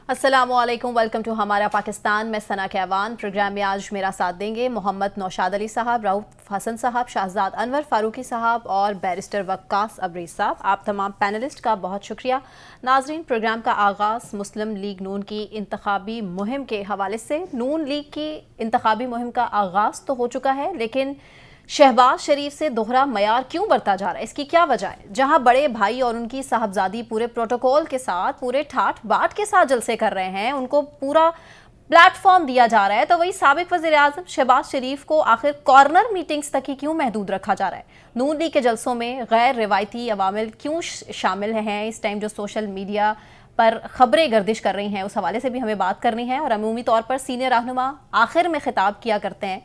अस्सलामुअलैकुम, welcome to हमारा पाकिस्तान। मैं सना कहवान। प्रोग्राम में आज मेरा साथ देंगे मोहम्मद नौशाद अली साहब, रऊफ हसन साहब, शाहजाद अनवर फारूकी साहब और बैरिस्टर वक्कास अब्रीज साहब। आप तमाम पैनलिस्ट का बहुत शुक्रिया। नाजरीन, प्रोग्राम का आगाज़ मुस्लिम लीग नून की इंतखाबी मुहिम के हवाले से। नून लीग की इंतखाबी मुहिम का आगाज़ तो हो चुका है, लेकिन शहबाज शरीफ से दोहरा मयार क्यों बरता जा रहा है, इसकी क्या वजह है? जहां बड़े भाई और उनकी साहबजादी पूरे प्रोटोकॉल के साथ, पूरे ठाठ बाट के साथ जलसे कर रहे हैं, उनको पूरा प्लेटफॉर्म दिया जा रहा है, तो वही साबिक वज़ीर आज़म शहबाज शरीफ को आखिर कॉर्नर मीटिंग्स तक ही क्यों महदूद रखा जा रहा है? नून लीग के जलसों में गैर रिवायती अवामिल क्यों शामिल हैं? इस टाइम जो सोशल मीडिया पर खबरें गर्दिश कर रही हैं, उस हवाले से भी हमें बात करनी है। और अमूमी तौर पर सीनियर रहनुमा आखिर में खिताब किया करते हैं।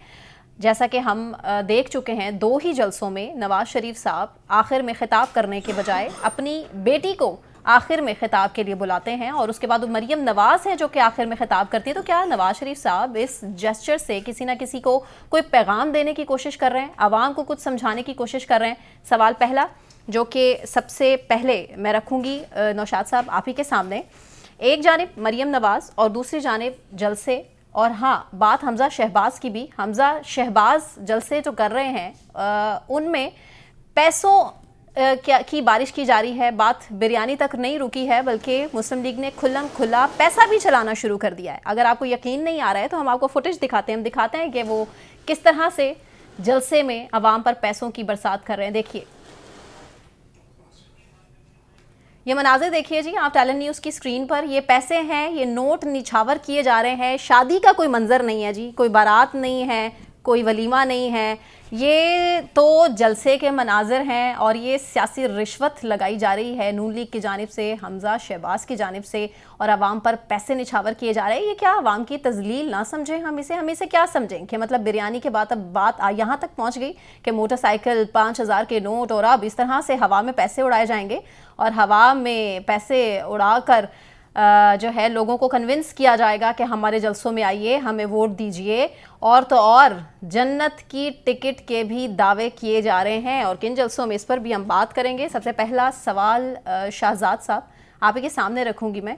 जैसा कि हम देख चुके हैं, दो ही जलसों में नवाज शरीफ साहब आखिर में खिताब करने के बजाय अपनी बेटी को आखिर में खिताब के लिए बुलाते हैं, और उसके बाद वो मरियम नवाज है जो कि आखिर में खिताब करती है। तो क्या नवाज शरीफ साहब इस जेस्चर से किसी ना किसी को कोई पैगाम देने की कोशिश कर रहे हैं, आवाम को कुछ समझाने की कोशिश कर रहे हैं? सवाल पहला, जो कि सबसे पहले मैं रखूँगी नौशाद साहब आप ही के सामने। एक जानिब मरियम नवाज और दूसरी जानिब जलसे, और हाँ, बात हमजा शहबाज की भी। हमजा शहबाज जलसे जो कर रहे हैं उनमें पैसों की बारिश की जा रही है। बात बिरयानी तक नहीं रुकी है, बल्कि मुस्लिम लीग ने खुल्लम खुल्ला पैसा भी चलाना शुरू कर दिया है। अगर आपको यकीन नहीं आ रहा है तो हम आपको फुटेज दिखाते हैं। हम दिखाते हैं कि वो किस तरह से जलसे में अवाम पर पैसों की बरसात कर रहे हैं। देखिए, ये मनाज़िर देखिए जी, आप टैलेंट न्यूज़ की स्क्रीन पर। ये पैसे हैं, ये नोट निछावर किए जा रहे हैं। शादी का कोई मंजर नहीं है जी, कोई बारात नहीं है, कोई वलीमा नहीं है, ये तो जलसे के मनाजिर हैं। और ये सियासी रिश्वत लगाई जा रही है नून लीग की जानिब से, हमजा शहबाज की जानिब से, और आवाम पर पैसे निछावर किए जा रहे हैं। ये क्या आवाम की तजलील ना समझें? हम इसे क्या समझें कि मतलब बिरयानी के बाद अब बात यहाँ तक पहुँच गई कि मोटरसाइकिल, 5,000 के नोट, और अब इस तरह से हवा में पैसे उड़ाए जाएंगे, और हवा में पैसे उड़ाकर जो है लोगों को कन्विंस किया जाएगा कि हमारे जलसों में आइए, हमें वोट दीजिए। और तो और जन्नत की टिकट के भी दावे किए जा रहे हैं। और किन जलसों में, इस पर भी हम बात करेंगे। सबसे पहला सवाल शाहजाद साहब आप ही के सामने रखूंगी मैं।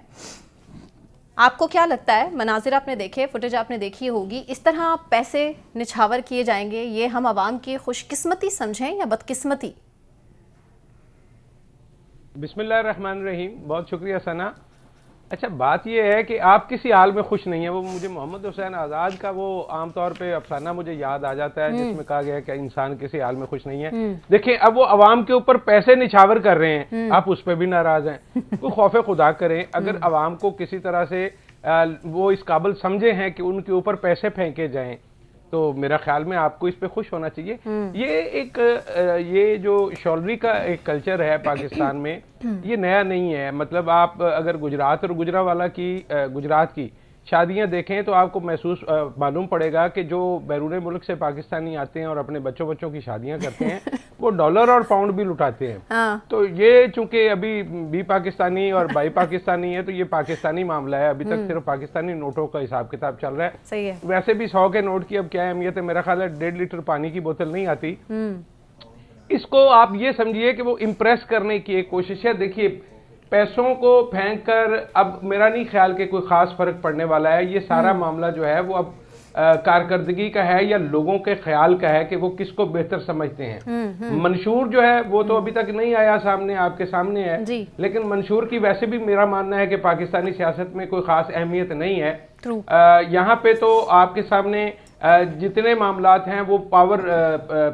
आपको क्या लगता है, मनाजिर आपने देखे, फुटेज आपने देखी होगी, इस तरह पैसे निछावर किए जाएंगे, ये हम आवाम की खुशकिस्मती समझें या बदकिस्मती? बिस्मिल्लाहिर्रहमानिर्रहीम। बहुत शुक्रिया सना। अच्छा, बात यह है कि आप किसी हाल में खुश नहीं है। वो मुझे मोहम्मद हुसैन आज़ाद का वो आमतौर पे अफसाना मुझे याद आ जाता है, जिसमें कहा गया है कि इंसान किसी हाल में खुश नहीं है। देखिए, अब वो अवाम के ऊपर पैसे निछावर कर रहे हैं, आप उस पर भी नाराज हैं। वो खौफ खुदा करें। अगर अवाम को किसी तरह से वो इस काबिल समझे हैं कि उनके ऊपर पैसे फेंके जाएं, तो मेरा ख्याल में आपको इस पे खुश होना चाहिए। ये जो शॉलरी का एक कल्चर है पाकिस्तान में, ये नया नहीं है। मतलब आप अगर गुजरात और गुजरावाला की गुजरात की शादियां देखें तो आपको मालूम पड़ेगा कि जो बैरून मुल्क से पाकिस्तानी आते हैं और अपने बच्चों की शादियां करते हैं वो डॉलर और पाउंड भी लुटाते हैं। हाँ। तो ये चूंकि अभी बी पाकिस्तानी और बाई पाकिस्तानी है, तो ये पाकिस्तानी मामला है। अभी तक सिर्फ पाकिस्तानी नोटों का हिसाब किताब चल रहा है। सही है। वैसे भी 100 के नोट की अब क्या अहमियत है, मेरा ख्याल है 1.5 लीटर पानी की बोतल नहीं आती। इसको आप ये समझिए कि वो इम्प्रेस करने की एक कोशिश है। देखिए, पैसों को फेंक कर अब मेरा नहीं ख्याल कि कोई खास फर्क पड़ने वाला है। ये सारा मामला जो है वो अब कारकर्दगी का है या लोगों के ख्याल का है कि वो किसको बेहतर समझते हैं। मंशूर जो है वो तो अभी तक नहीं आया सामने, आपके सामने है, लेकिन मंशूर की वैसे भी मेरा मानना है कि पाकिस्तानी सियासत में कोई खास अहमियत नहीं है। यहाँ पे तो आपके सामने जितने मामलात हैं वो पावर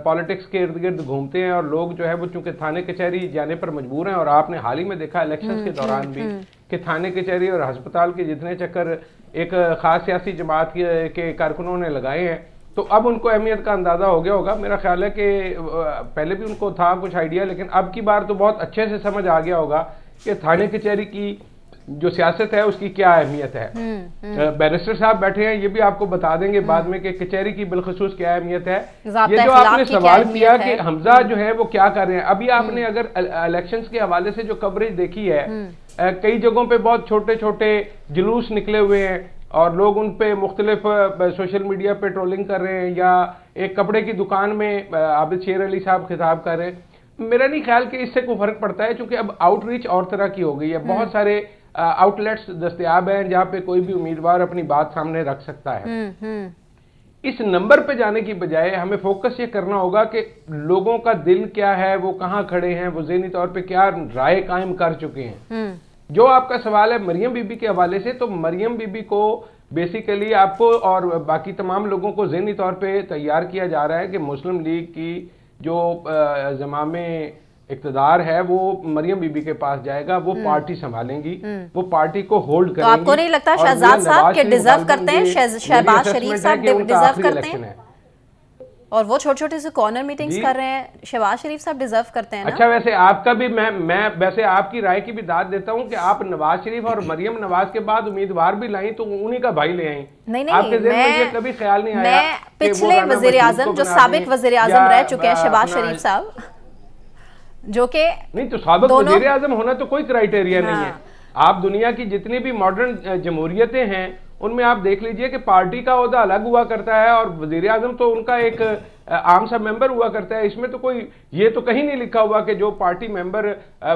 पॉलिटिक्स के इर्द गिर्द घूमते हैं, और लोग जो है वो चूंकि थाने कचहरी जाने पर मजबूर हैं। और आपने हाल ही में देखा इलेक्शंस के दौरान भी कि थाने कचहरी और अस्पताल के जितने चक्कर एक खास सियासी जमात के कारकुनों ने लगाए हैं, तो अब उनको अहमियत का अंदाजा हो गया होगा। मेरा ख्याल है कि पहले भी उनको था कुछ आइडिया, लेकिन अब की बार तो बहुत अच्छे से समझ आ गया होगा कि थाने कचहरी की जो सियासत है उसकी क्या अहमियत है। बैरिस्टर साहब बैठे हैं, ये भी आपको बता देंगे बाद में कि कचहरी की बिलखसूस क्या अहमियत है। ये जो आपने सवाल किया कि हमजा जो है वो क्या कर रहे हैं, अभी आपने अगर इलेक्शंस के हवाले से जो कवरेज देखी है, कई जगहों पे बहुत छोटे छोटे जुलूस निकले हुए हैं और लोग उन पे मुख्तलिफ सोशल मीडिया पे ट्रोलिंग कर रहे हैं, या एक कपड़े की दुकान में आबिद शेर अली साहब खिताब कर रहे हैं। मेरा नहीं ख्याल कि इससे कोई फर्क पड़ता है, क्योंकि अब आउटरीच और तरह की हो गई है। बहुत सारे आउटलेट्स दस्तयाब हैं जहां पे कोई भी उम्मीदवार अपनी बात सामने रख सकता है। इस नंबर पे जाने की बजाय हमें फोकस ये करना होगा कि लोगों का दिल क्या है, वो कहाँ खड़े हैं, वो ज़हनी तौर पे क्या राय कायम कर चुके हैं। जो आपका सवाल है मरियम बीबी के हवाले से, तो मरियम बीबी को बेसिकली आपको और बाकी तमाम लोगों को ज़हनी तौर पे तैयार किया जा रहा है कि मुस्लिम लीग की जो ज़मामे इक़्तिदार है वो मरियम बीबी के पास जाएगा, वो पार्टी संभालेंगी, वो पार्टी को होल्ड करेंगी। तो आपको नहीं लगता शहजाद साहब के डिजर्व करते हैं, शहबाज शरीफ साहब डिजर्व करते हैं? और वो छोटे छोटे से कॉर्नर मीटिंग्स कर रहे हैं, शहबाज शरीफ साहब डिजर्व करते हैं ना? अच्छा, वैसे आपका भी मैं वैसे आपकी राय की भी दाद देता हूं कि आप नवाज शरीफ और मरियम नवाज के बाद उम्मीदवार भी लाई तो उन्हीं का भाई ले आई। नहीं, आपके ज़हन में ये कभी ख्याल नहीं आया? मैं पिछले वजीर आजम जो साबिक वजीर आजम रह चुके हैं शहबाज शरीफ साहब, जो कि नहीं, तो साबिक वजीर आजम होना तो कोई क्राइटेरिया नहीं है। आप दुनिया की जितनी भी मॉडर्न जमहूरियतें हैं उनमें आप देख लीजिए कि पार्टी का ओहदा अलग हुआ करता है और वजीर आजम तो उनका एक आम सा मेंबर हुआ करता है। इसमें तो कोई ये तो कहीं नहीं लिखा हुआ कि जो पार्टी मेंबर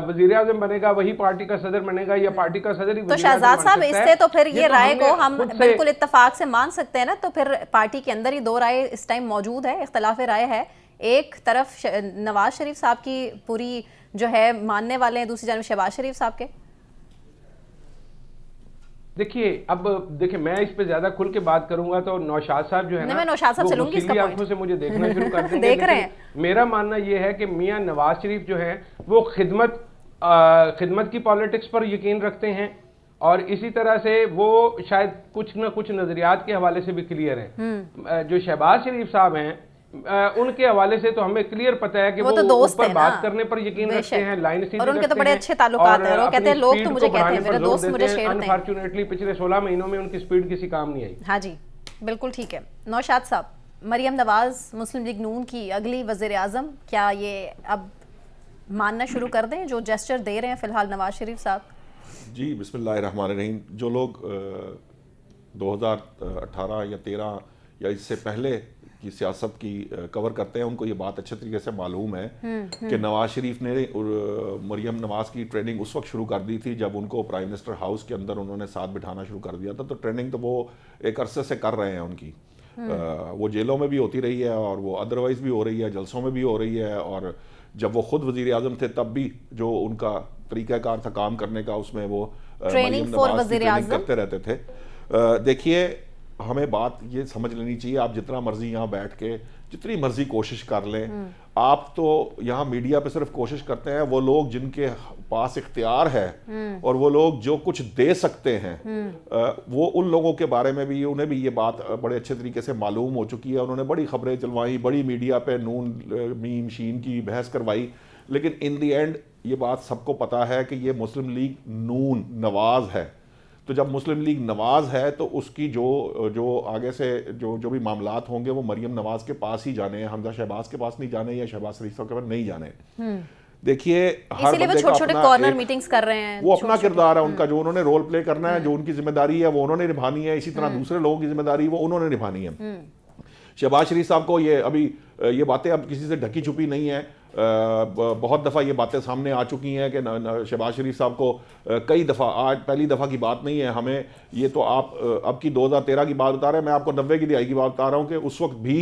वजीर आजम बनेगा वही पार्टी का सदर बनेगा या पार्टी का सदर ही। तो शहजाद साहब, इससे तो फिर ये राय को हम बिल्कुल इत्तेफाक से मान सकते हैं ना? तो फिर पार्टी के अंदर ही दो राय इस टाइम मौजूद है, इख्तलाफ राय है। एक तरफ नवाज शरीफ साहब की पूरी जो है मानने वाले हैं, दूसरी जानब शहबाज शरीफ साहब के। देखिए, अब देखिए मैं इस पे ज्यादा खुल के बात करूंगा तो नौशाद साहब जो है ना, मैं नौशाद साहब से लूंगी इसका पॉइंट। आंखों से मुझे देखना शुरू कर देंगे। देख रहे हैं। मेरा मानना यह है कि मियां नवाज शरीफ जो है वो खिदमत की पॉलिटिक्स पर यकीन रखते हैं और इसी तरह से वो शायद कुछ ना कुछ नजरियात के हवाले से भी क्लियर हैं। जो शहबाज शरीफ साहब हैं उनके हवाले से तो हमें क्लियर पता है कि वो तो दोस्त ऊपर बात करने पर यकीन रखते हैं, लाइन सीधी और उनके तो बड़े अच्छे ताल्लुकात हैं। वो कहते हैं लोग तो मुझे कहते हैं, मेरे दोस्त मुझे छेड़ते हैं। अनफॉर्चुनेटली पिछले 16 महीनों में उनकी स्पीड किसी काम नहीं आई। हाँ जी, बिल्कुल ठीक है। नौशाद साहब, मरियम नवाज मुस्लिम लीग नून की अगली वजीर आजम, क्या ये अब मानना शुरू कर दें जो जेस्चर दे रहे हैं फिलहाल नवाज शरीफ साहब? जी, बिस्मिल्लाहिर्रहमानिर्रहीम। जो लोग 2018 या 13 या इससे पहले की सियासत की कवर करते हैं उनको ये बात अच्छे तरीके से मालूम है कि नवाज शरीफ ने मरियम नवाज की ट्रेनिंग उस वक्त शुरू कर दी थी जब उनको प्राइम मिनिस्टर हाउस के अंदर उन्होंने साथ बिठाना शुरू कर दिया था। तो ट्रेनिंग तो वो एक अरसे से कर रहे हैं उनकी। वो जेलों में भी होती रही है और वो अदरवाइज भी हो रही है, जलसों में भी हो रही है। और जब वो खुद वजीर आजम थे तब भी जो उनका तरीक़ाकार था काम करने का, उसमें वो ट्रेनिंग फॉर वजीर आजम करते रहते थे। देखिए, हमें बात ये समझ लेनी चाहिए, आप जितना मर्जी यहाँ बैठ के जितनी मर्जी कोशिश कर लें, आप तो यहाँ मीडिया पे सिर्फ कोशिश करते हैं। वो लोग जिनके पास इख्तियार है और वो लोग जो कुछ दे सकते हैं, वो उन लोगों के बारे में भी उन्हें भी ये बात बड़े अच्छे तरीके से मालूम हो चुकी है। उन्होंने बड़ी खबरें चलवाई, बड़ी मीडिया पे नून मीम शीन की बहस करवाई, लेकिन इन दी एंड ये बात सबको पता है कि ये मुस्लिम लीग नून नवाज है। तो जब मुस्लिम लीग नवाज है तो उसकी जो आगे से जो भी मामलात होंगे वो मरियम नवाज के पास ही जाने हैं, हमजा शहबाज के पास नहीं जाने या शहबाज शरीफ साहब के पास नहीं जाने। देखिए, हर बंदे का अपना कॉर्नर मीटिंग्स कर रहे हैं, वो अपना किरदार है उनका, जो उन्होंने रोल प्ले करना है, जो उनकी जिम्मेदारी है वो उन्होंने निभानी है। इसी तरह दूसरे लोगों की जिम्मेदारी वो उन्होंने निभानी है। शहबाज शरीफ साहब को ये बातें अब किसी से ढकी छुपी नहीं है। बहुत दफ़ा ये बातें सामने आ चुकी हैं कि शहबाज शरीफ साहब को कई दफ़ा, आज पहली दफ़ा की बात नहीं है हमें, ये तो आप अब की 2013 की बात बता रहे हैं, मैं आपको 90 की दिहाई की बात बता रहा हूँ कि उस वक्त भी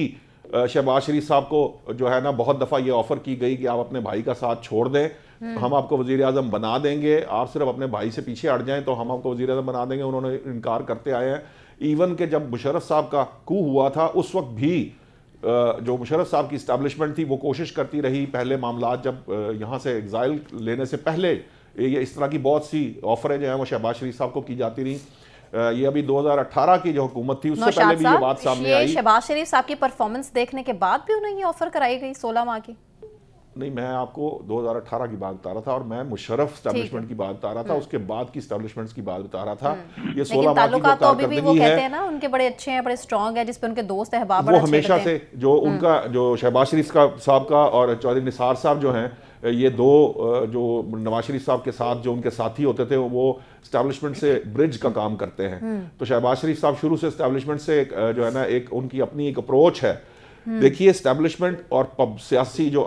शहबाज शरीफ साहब को जो है ना बहुत दफ़ा ये ऑफ़र की गई कि आप अपने भाई का साथ छोड़ दें, हम आपको वज़ीर आज़म बना देंगे, आप सिर्फ अपने भाई से पीछे हट जाएं तो हम आपको वज़ीर आज़म बना देंगे। उन्होंने इनकार करते आए हैं। इवन के जब मुशर्रफ साहब का कू हुआ था उस वक्त भी जो मुशर्रफ साहब की इस्टेब्लिशमेंट थी वो कोशिश करती रही, पहले मामलात जब यहाँ से एग्जाइल लेने से पहले ये इस तरह की बहुत सी ऑफरें जो हैं वो शहबाज शरीफ साहब को की जाती रही। ये अभी 2018 की जो हुकूमत थी उससे पहले भी ये बात सामने आई। शहबाज शरीफ साहब की परफॉर्मेंस देखने के बाद भी उन्हें ये ऑफर कराई गई 16 माह की? नहीं, मैं आपको 2018 की बात बता रहा था और मैं मुशर्रफ एस्टैब्लिशमेंट की बात बता रहा था, उसके बाद की एस्टैब्लिशमेंट्स की बात बता रहा था। ये 16 माह की जो कारकर्दगी है ना, उनके बड़े अच्छे हैं, बड़े स्ट्रांग है, जिस पे उनके दोस्त अहबाब वो हमेशा से जो उनका जो शहबाज शरीफ साहब का और चौधरी निसार साहब जो हैं, ये दो जो नवाज शरीफ साहब के साथ जो उनके साथी होते थे वो एस्टैब्लिशमेंट से ब्रिज का काम करते हैं। तो शहबाज शरीफ साहब शुरू से एस्टैब्लिशमेंट से जो है ना एक उनकी अपनी एक अप्रोच है। देखिए, एस्टैब्लिशमेंट और सियासी जो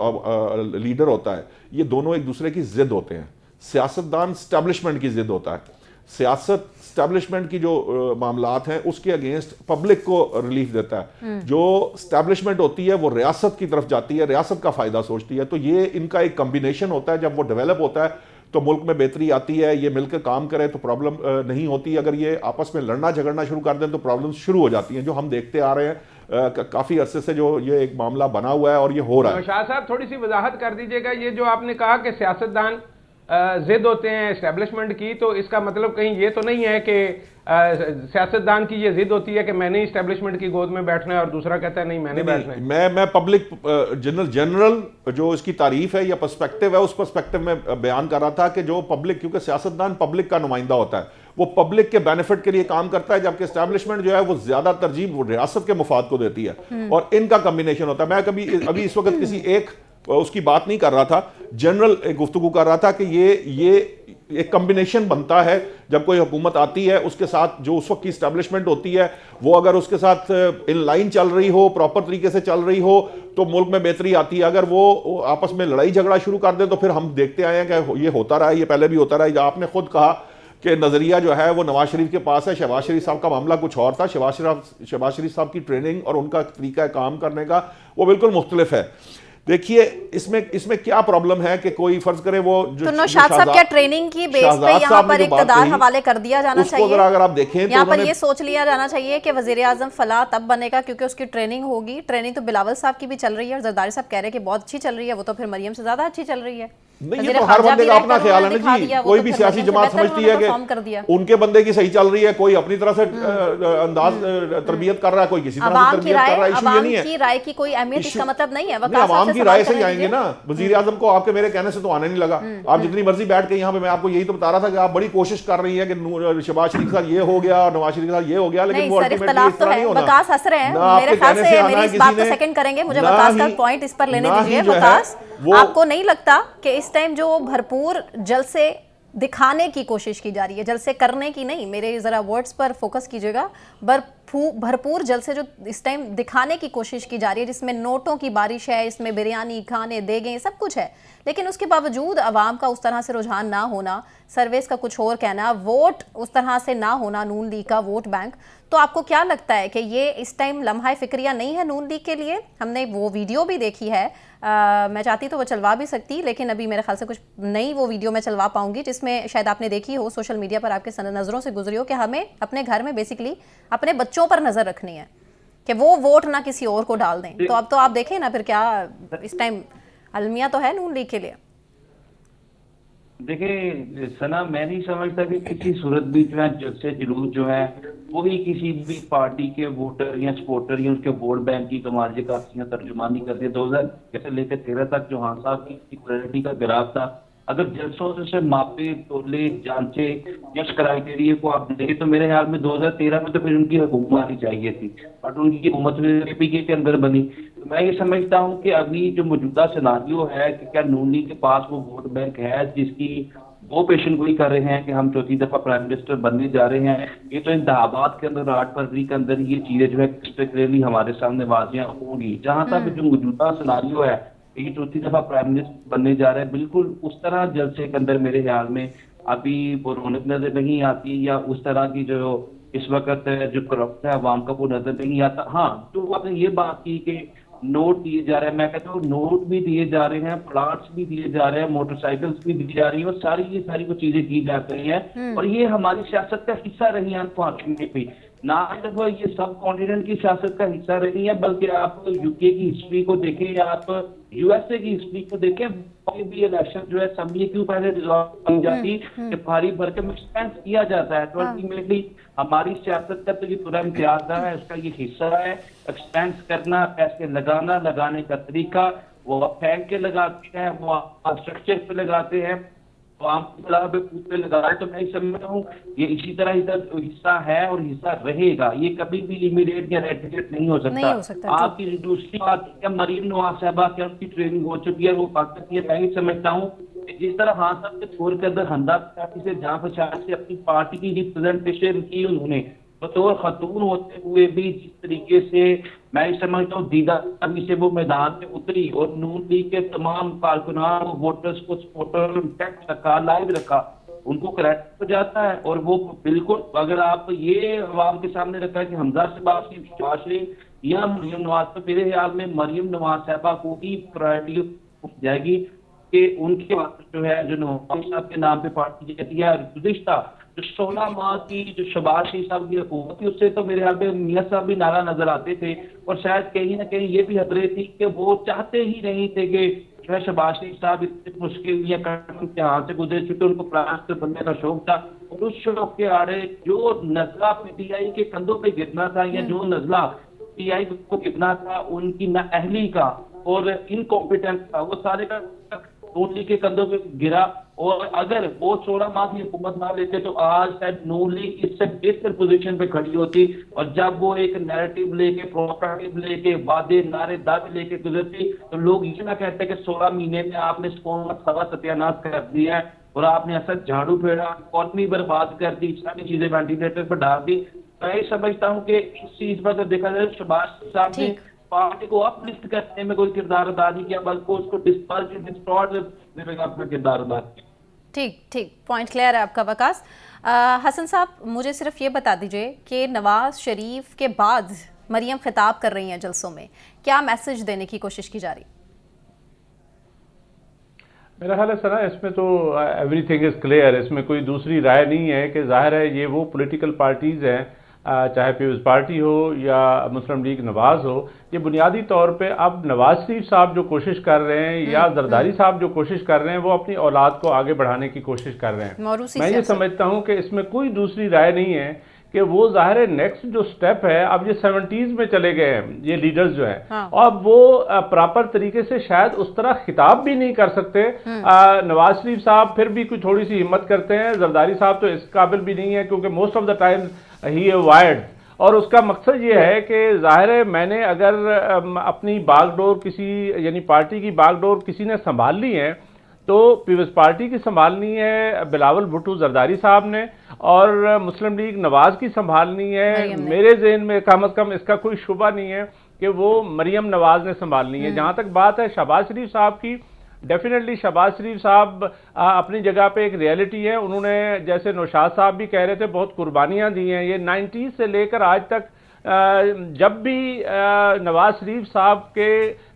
लीडर होता है ये दोनों एक दूसरे की जिद होते हैं। सियासतदान एस्टैब्लिशमेंट की जिद होता है, सियासत स्टैब्लिशमेंट की जो मामलात हैं उसके अगेंस्ट पब्लिक को रिलीफ देता है। जो स्टैब्लिशमेंट होती है वो रियासत की तरफ जाती है, रियासत का फायदा सोचती है। तो ये इनका एक कम्बिनेशन होता है। जब वो डेवलप होता है तो मुल्क में बेहतरी आती है, ये मिलकर काम करे तो प्रॉब्लम नहीं होती। अगर ये आपस में लड़ना झगड़ना शुरू कर दें तो प्रॉब्लम शुरू हो जाती हैं, जो हम देखते आ रहे हैं काफी अरसे से जो ये एक मामला बना हुआ है और ये हो रहा है। शाह साहब थोड़ी सी वजाहत कर दीजिएगा, ये जो आपने कहा कि सियासतदान जिद होते हैं एस्टेब्लिशमेंट की, तो इसका मतलब कहीं ये तो नहीं है कि सियासतदान की ये जिद होती है कि मैंने एस्टेब्लिशमेंट की गोद में बैठना है और दूसरा कहता है नहीं मैंने बैठना है? मैं पब्लिक जनरल जो इसकी तारीफ है या पर्सपेक्टिव है उस पर्सपेक्टिव में बयान कर रहा था कि जो पब्लिक, क्योंकि सियासतदान पब्लिक का नुमाइंदा होता है, वो पब्लिक के बेनिफिट के लिए काम करता है, जबकि एस्टेब्लिशमेंट जो है वो ज्यादा तरजीह रियासत के मुफाद को देती है और इनका कम्बिनेशन होता है। मैं अभी इस वक्त किसी एक उसकी बात नहीं कर रहा था, जनरल एक गुफ्तगू कर रहा था कि ये एक कम्बिनेशन बनता है जब कोई हुकूमत आती है, उसके साथ जो उस वक्त की स्टैब्लिशमेंट होती है वो अगर उसके साथ इन लाइन चल रही हो, प्रॉपर तरीके से चल रही हो तो मुल्क में बेहतरी आती है। अगर वो आपस में लड़ाई झगड़ा शुरू कर दे तो फिर हम देखते आए हैं कि ये होता रहा है, ये पहले भी होता रहा है। आपने खुद कहा कि नजरिया जो है वो नवाज शरीफ के पास है, शहबाज शरीफ साहब का मामला कुछ और था। शहबाज शरीफ साहब की ट्रेनिंग और उनका तरीका काम करने का वो बिल्कुल मुख्तलिफ है। देखिए इसमें क्या प्रॉब्लम है कि कोई फर्ज करे वो तो नौशाद साहब क्या ट्रेनिंग की बेस पे यहाँ पर इक़्तिदार हवाले कर दिया जाना चाहिए? अगर आप देखें यहाँ पर ये सोच लिया जाना चाहिए कि वजीर आजम फलाह तब बनेगा क्योंकि उसकी ट्रेनिंग होगी। ट्रेनिंग तो बिलावल साहब की भी चल रही है और जरदारी साहब कह रहे हैं कि बहुत अच्छी चल रही है, वो तो फिर मरियम से ज्यादा अच्छी चल रही है। नहीं, ये तो हर बंदे का अपना ख्याल है ना जी। कोई भी सियासी जमात समझती है कि उनके बंदे की सही चल रही है, कोई अपनी तरह से अंदाज तरबियत कर रहा है, कोई किसी तरह से तरबियत कर रहा है। इशू ये नहीं है की राय की कोई अहमियत इसका मतलब नहीं है। आवाम की राय से ही आएंगे ना। वजीर आजम को आपके मेरे कहने से तो आने नहीं लगा। आप जितनी मर्जी बैठ के यहाँ पे, मैं आपको यही तो बता रहा था कि आप बड़ी कोशिश कर रही है कि शहबाज शरीफ के साथ ये हो गया, नवाज शरीफ के साथ ये हो गया, लेकिन वो अल्टीमेटली इस तरह नहीं होना। वकास हंस रहे हैं, मेरे ख्याल से मेरी इस बात को सेकंड करेंगे, मुझे वकास का पॉइंट इस पर लेने दीजिए। वकास, आपको नहीं लगता कि इस टाइम जो भरपूर जलसे दिखाने की कोशिश की जा रही है, जलसे करने की नहीं, मेरे जरा वर्ड्स पर फोकस कीजिएगा, भरपूर जलसे जो इस टाइम दिखाने की कोशिश की जा रही है, जिसमें नोटों की बारिश है, इसमें बिरयानी खाने देंगे सब कुछ है, लेकिन उसके बावजूद अवाम का उस तरह से रुझान ना होना, सर्वेस का कुछ और कहना, वोट उस तरह से ना होना नून लीग का वोट बैंक, तो आपको क्या लगता है कि ये इस टाइम लम्हा फिक्रिया नहीं है नून लीग के लिए? हमने वो वीडियो भी देखी है, मैं चाहती तो वो चलवा भी सकती, लेकिन अभी मेरे ख्याल से कुछ नई वो वीडियो मैं चलवा पाऊंगी जिसमें शायद आपने देखी हो, सोशल मीडिया पर आपके नज़रों से गुजरी हो, कि हमें अपने घर में बेसिकली अपने बच्चों पर नज़र रखनी है कि वो वोट ना किसी और को डाल दें। तो अब तो आप देखें ना फिर क्या इस टाइम अलमिया तो है नून लीग के लिए। देखिए सना, मैं नहीं समझता कि किसी सूरत भी जो है जलसे जुलूस जो है वो ही किसी भी पार्टी के वोटर या सपोर्टर या उसके वोट बैंक की कमाल का तर्जुमानी करती है। 2000 से लेकर 13 तक चौहान साहब की पॉपुलैरिटी का ग्राफ था। अगर जलसों से मापे तोले जांचे यश क्राइटेरिया को आप देखें तो मेरे ख्याल में 2013 में तो फिर उनकी हुकूमत आनी चाहिए थी, बट उनकी हुकूमत पीके के अंदर बनी। तो मैं ये समझता हूँ कि अभी जो मौजूदा सिनारियो है कि क्या नून लीग के पास वो वोट बैंक है जिसकी वो पेशन गोई कर रहे हैं कि हम चौथी दफा प्राइम मिनिस्टर बनने जा रहे हैं। ये तो इंतखाबात के अंदर 8 फरवरी के अंदर ये चीजें जो है क्लियरली हमारे सामने वाजियां होंगी। जहां तक जो मौजूदा सिनारियो है, ये चौथी दफा प्राइम मिनिस्टर बनने जा रहे हैं, बिल्कुल उस तरह जलसे के अंदर मेरे ख्याल में अभी वो रौनक नजर नहीं आती, या उस तरह की जो इस वक्त जो करप्ट है अवाम का वो नजर नहीं आता। हाँ, तो आपने ये बात की कि नोट दिए जा रहे हैं, मैं कहता हूँ नोट भी दिए जा रहे हैं, प्लाट्स भी दिए जा रहे हैं, मोटरसाइकिल्स भी दी जा रही है, और ये सारी वो चीजें की जा रही हैं, और ये हमारी सियासत का हिस्सा रही है अनफॉर्चुनेटली भी। ना सिर्फ ये सब कॉन्टिनेंट की सियासत का हिस्सा रही है, बल्कि आप यूके की हिस्ट्री को देखें या आप यूएसए की हिस्ट्री को देखें, कोई भी इलेक्शन जो है असेंबली क्यों पहले रिजॉल्व की जाती कि भारी भरकम एक्सपेंस किया जाता है। तो अल्टीमेटली हमारी सियासत का तो ये पूरा इम्तियाज है, उसका ये हिस्सा है। एक्सपेंस करना, पैसे लगाना, लगाने का तरीका, वो फेंक के लगाते हैं, वो स्ट्रक्चर पे लगाते हैं, तो आम पे लगा रहे। तो मैं समझता हूँ ये इसी तरह हिस्सा है और हिस्सा रहेगा, ये कभी भी इमीडिएट या रेडिकेट नहीं हो सकता। आपकी दूसरी बात क्या मरीम नवाज साहबा क्या उनकी ट्रेनिंग हो चुकी है, वो पाकिस्तान मैं ही समझता हूँ जिस तरह हाँ साहब के छोड़ के अंदर हंदा से जहाँ पर से अपनी पार्टी की रिप्रेजेंटेशन की उन्होंने, बतौर खतून होते हुए भी जिस तरीके से मैं समझता हूँ दीदा अभी से वो मैदान में उतरी और नून लीग के तमाम कारकुनान वोटर्स को सपोर्टर टैक्स रखा, लाइव रखा, उनको क्रेडिट हो जाता है। और वो बिल्कुल, अगर आप ये अवाम के सामने रखा है कि हमजा शहबाज शरीफ या मरियम नवाज, तो मेरे ख्याल में मरियम नवाज साहबा को ही प्रायोरिटी जाएगी कि उनके बाद जो है, जो नवाज साहब के नाम पे पार्टी कहती है, गुज़िश्ता जो 16 माह की जो शहबाज शरीफ साहब की हुकूमत थी, उससे तो मेरे ख्याल में मियां साहब भी नारा नजर आते थे। और शायद कहीं ना कहीं ये भी खतरे थी कि वो चाहते ही नहीं थे कि जो है शहबाज शरीफ साहब इतनी मुश्किल या कठिन इम्तिहान से गुजरे चुके, उनको प्राइम मिनिस्टर बनने का शौक था। और उस शौक के आड़े जो नजला पीटीआई के कंधों पे गिरना था, या जो नजला पीटीआई को गिरना था उनकी नाअहली का और इनकॉम्पिटेंस था, वो सारे का नून लीग के कंधों पे गिरा। और अगर वो 16 माह की हुकूमत ना लेते तो आज शायद नून लीग इससे बेहतर पोजीशन पे खड़ी होती। और जब वो एक नैरेटिव लेके, प्रोपेगेंडा लेके, वादे नारे दावे लेके गुजरती, तो लोग ये ना कहते कि 16 महीने में आपने हुकूमत सवा सत्यानाश कर दिया है और आपने असद झाड़ू फेरा, इकॉनमी बर्बाद कर दी, सारी चीजें वेंटिलेटर पर डाल दी। मैं समझता हूँ कि इस चीज पर अगर देखा जाए, शहबाज साहब ने पार्टी को अपलिफ्ट करने में कोई किरदार अदा नहीं किया, बल्कि उसको डिस्टॉर्ट में अपना किरदार अदा किया। ठीक ठीक, पॉइंट क्लियर है आपका वकास। हसन साहब, मुझे सिर्फ ये बता दीजिए कि नवाज शरीफ के बाद मरियम खिताब कर रही हैं जलसों में, क्या मैसेज देने की कोशिश की जा रही? मेरा ख्याल है सना, इसमें तो एवरीथिंग इज क्लियर, इसमें कोई दूसरी राय नहीं है कि जाहिर है ये वो पॉलिटिकल पार्टीज हैं, चाहे पीपल्स पार्टी हो या मुस्लिम लीग नवाज हो, ये बुनियादी तौर पे अब नवाज शरीफ साहब जो कोशिश कर रहे हैं या जरदारी साहब जो कोशिश कर रहे हैं, वो अपनी औलाद को आगे बढ़ाने की कोशिश कर रहे हैं। मैं ये समझता हूँ कि इसमें कोई दूसरी राय नहीं है कि वो जाहिर है नेक्स्ट जो स्टेप है, अब ये 70s में चले गए हैं ये लीडर्स जो हैं, हाँ। और वो प्रॉपर तरीके से शायद उस तरह खिताब भी नहीं कर सकते। नवाज शरीफ साहब फिर भी कोई थोड़ी सी हिम्मत करते हैं, जरदारी साहब तो इस काबिल भी नहीं है क्योंकि most of the time he wired. और उसका मकसद ये है कि जाहिर है मैंने अगर अपनी बागडोर किसी, यानी पार्टी की बागडोर किसी ने संभाल ली है तो पीपल्स पार्टी की संभालनी है बिलावल भुट्टो जरदारी साहब ने, और मुस्लिम लीग नवाज की संभालनी है, मेरे ज़हन में कम अज़ कम इसका कोई शुबा नहीं है कि वो मरियम नवाज ने संभालनी है। जहाँ तक बात है शहबाज शरीफ साहब की, डेफिनेटली शहबाज शरीफ साहब अपनी जगह पे एक रियलिटी है। उन्होंने, जैसे नौशाद साहब भी कह रहे थे, बहुत कुर्बानियाँ दी हैं। ये 90 से लेकर आज तक जब भी नवाज शरीफ साहब के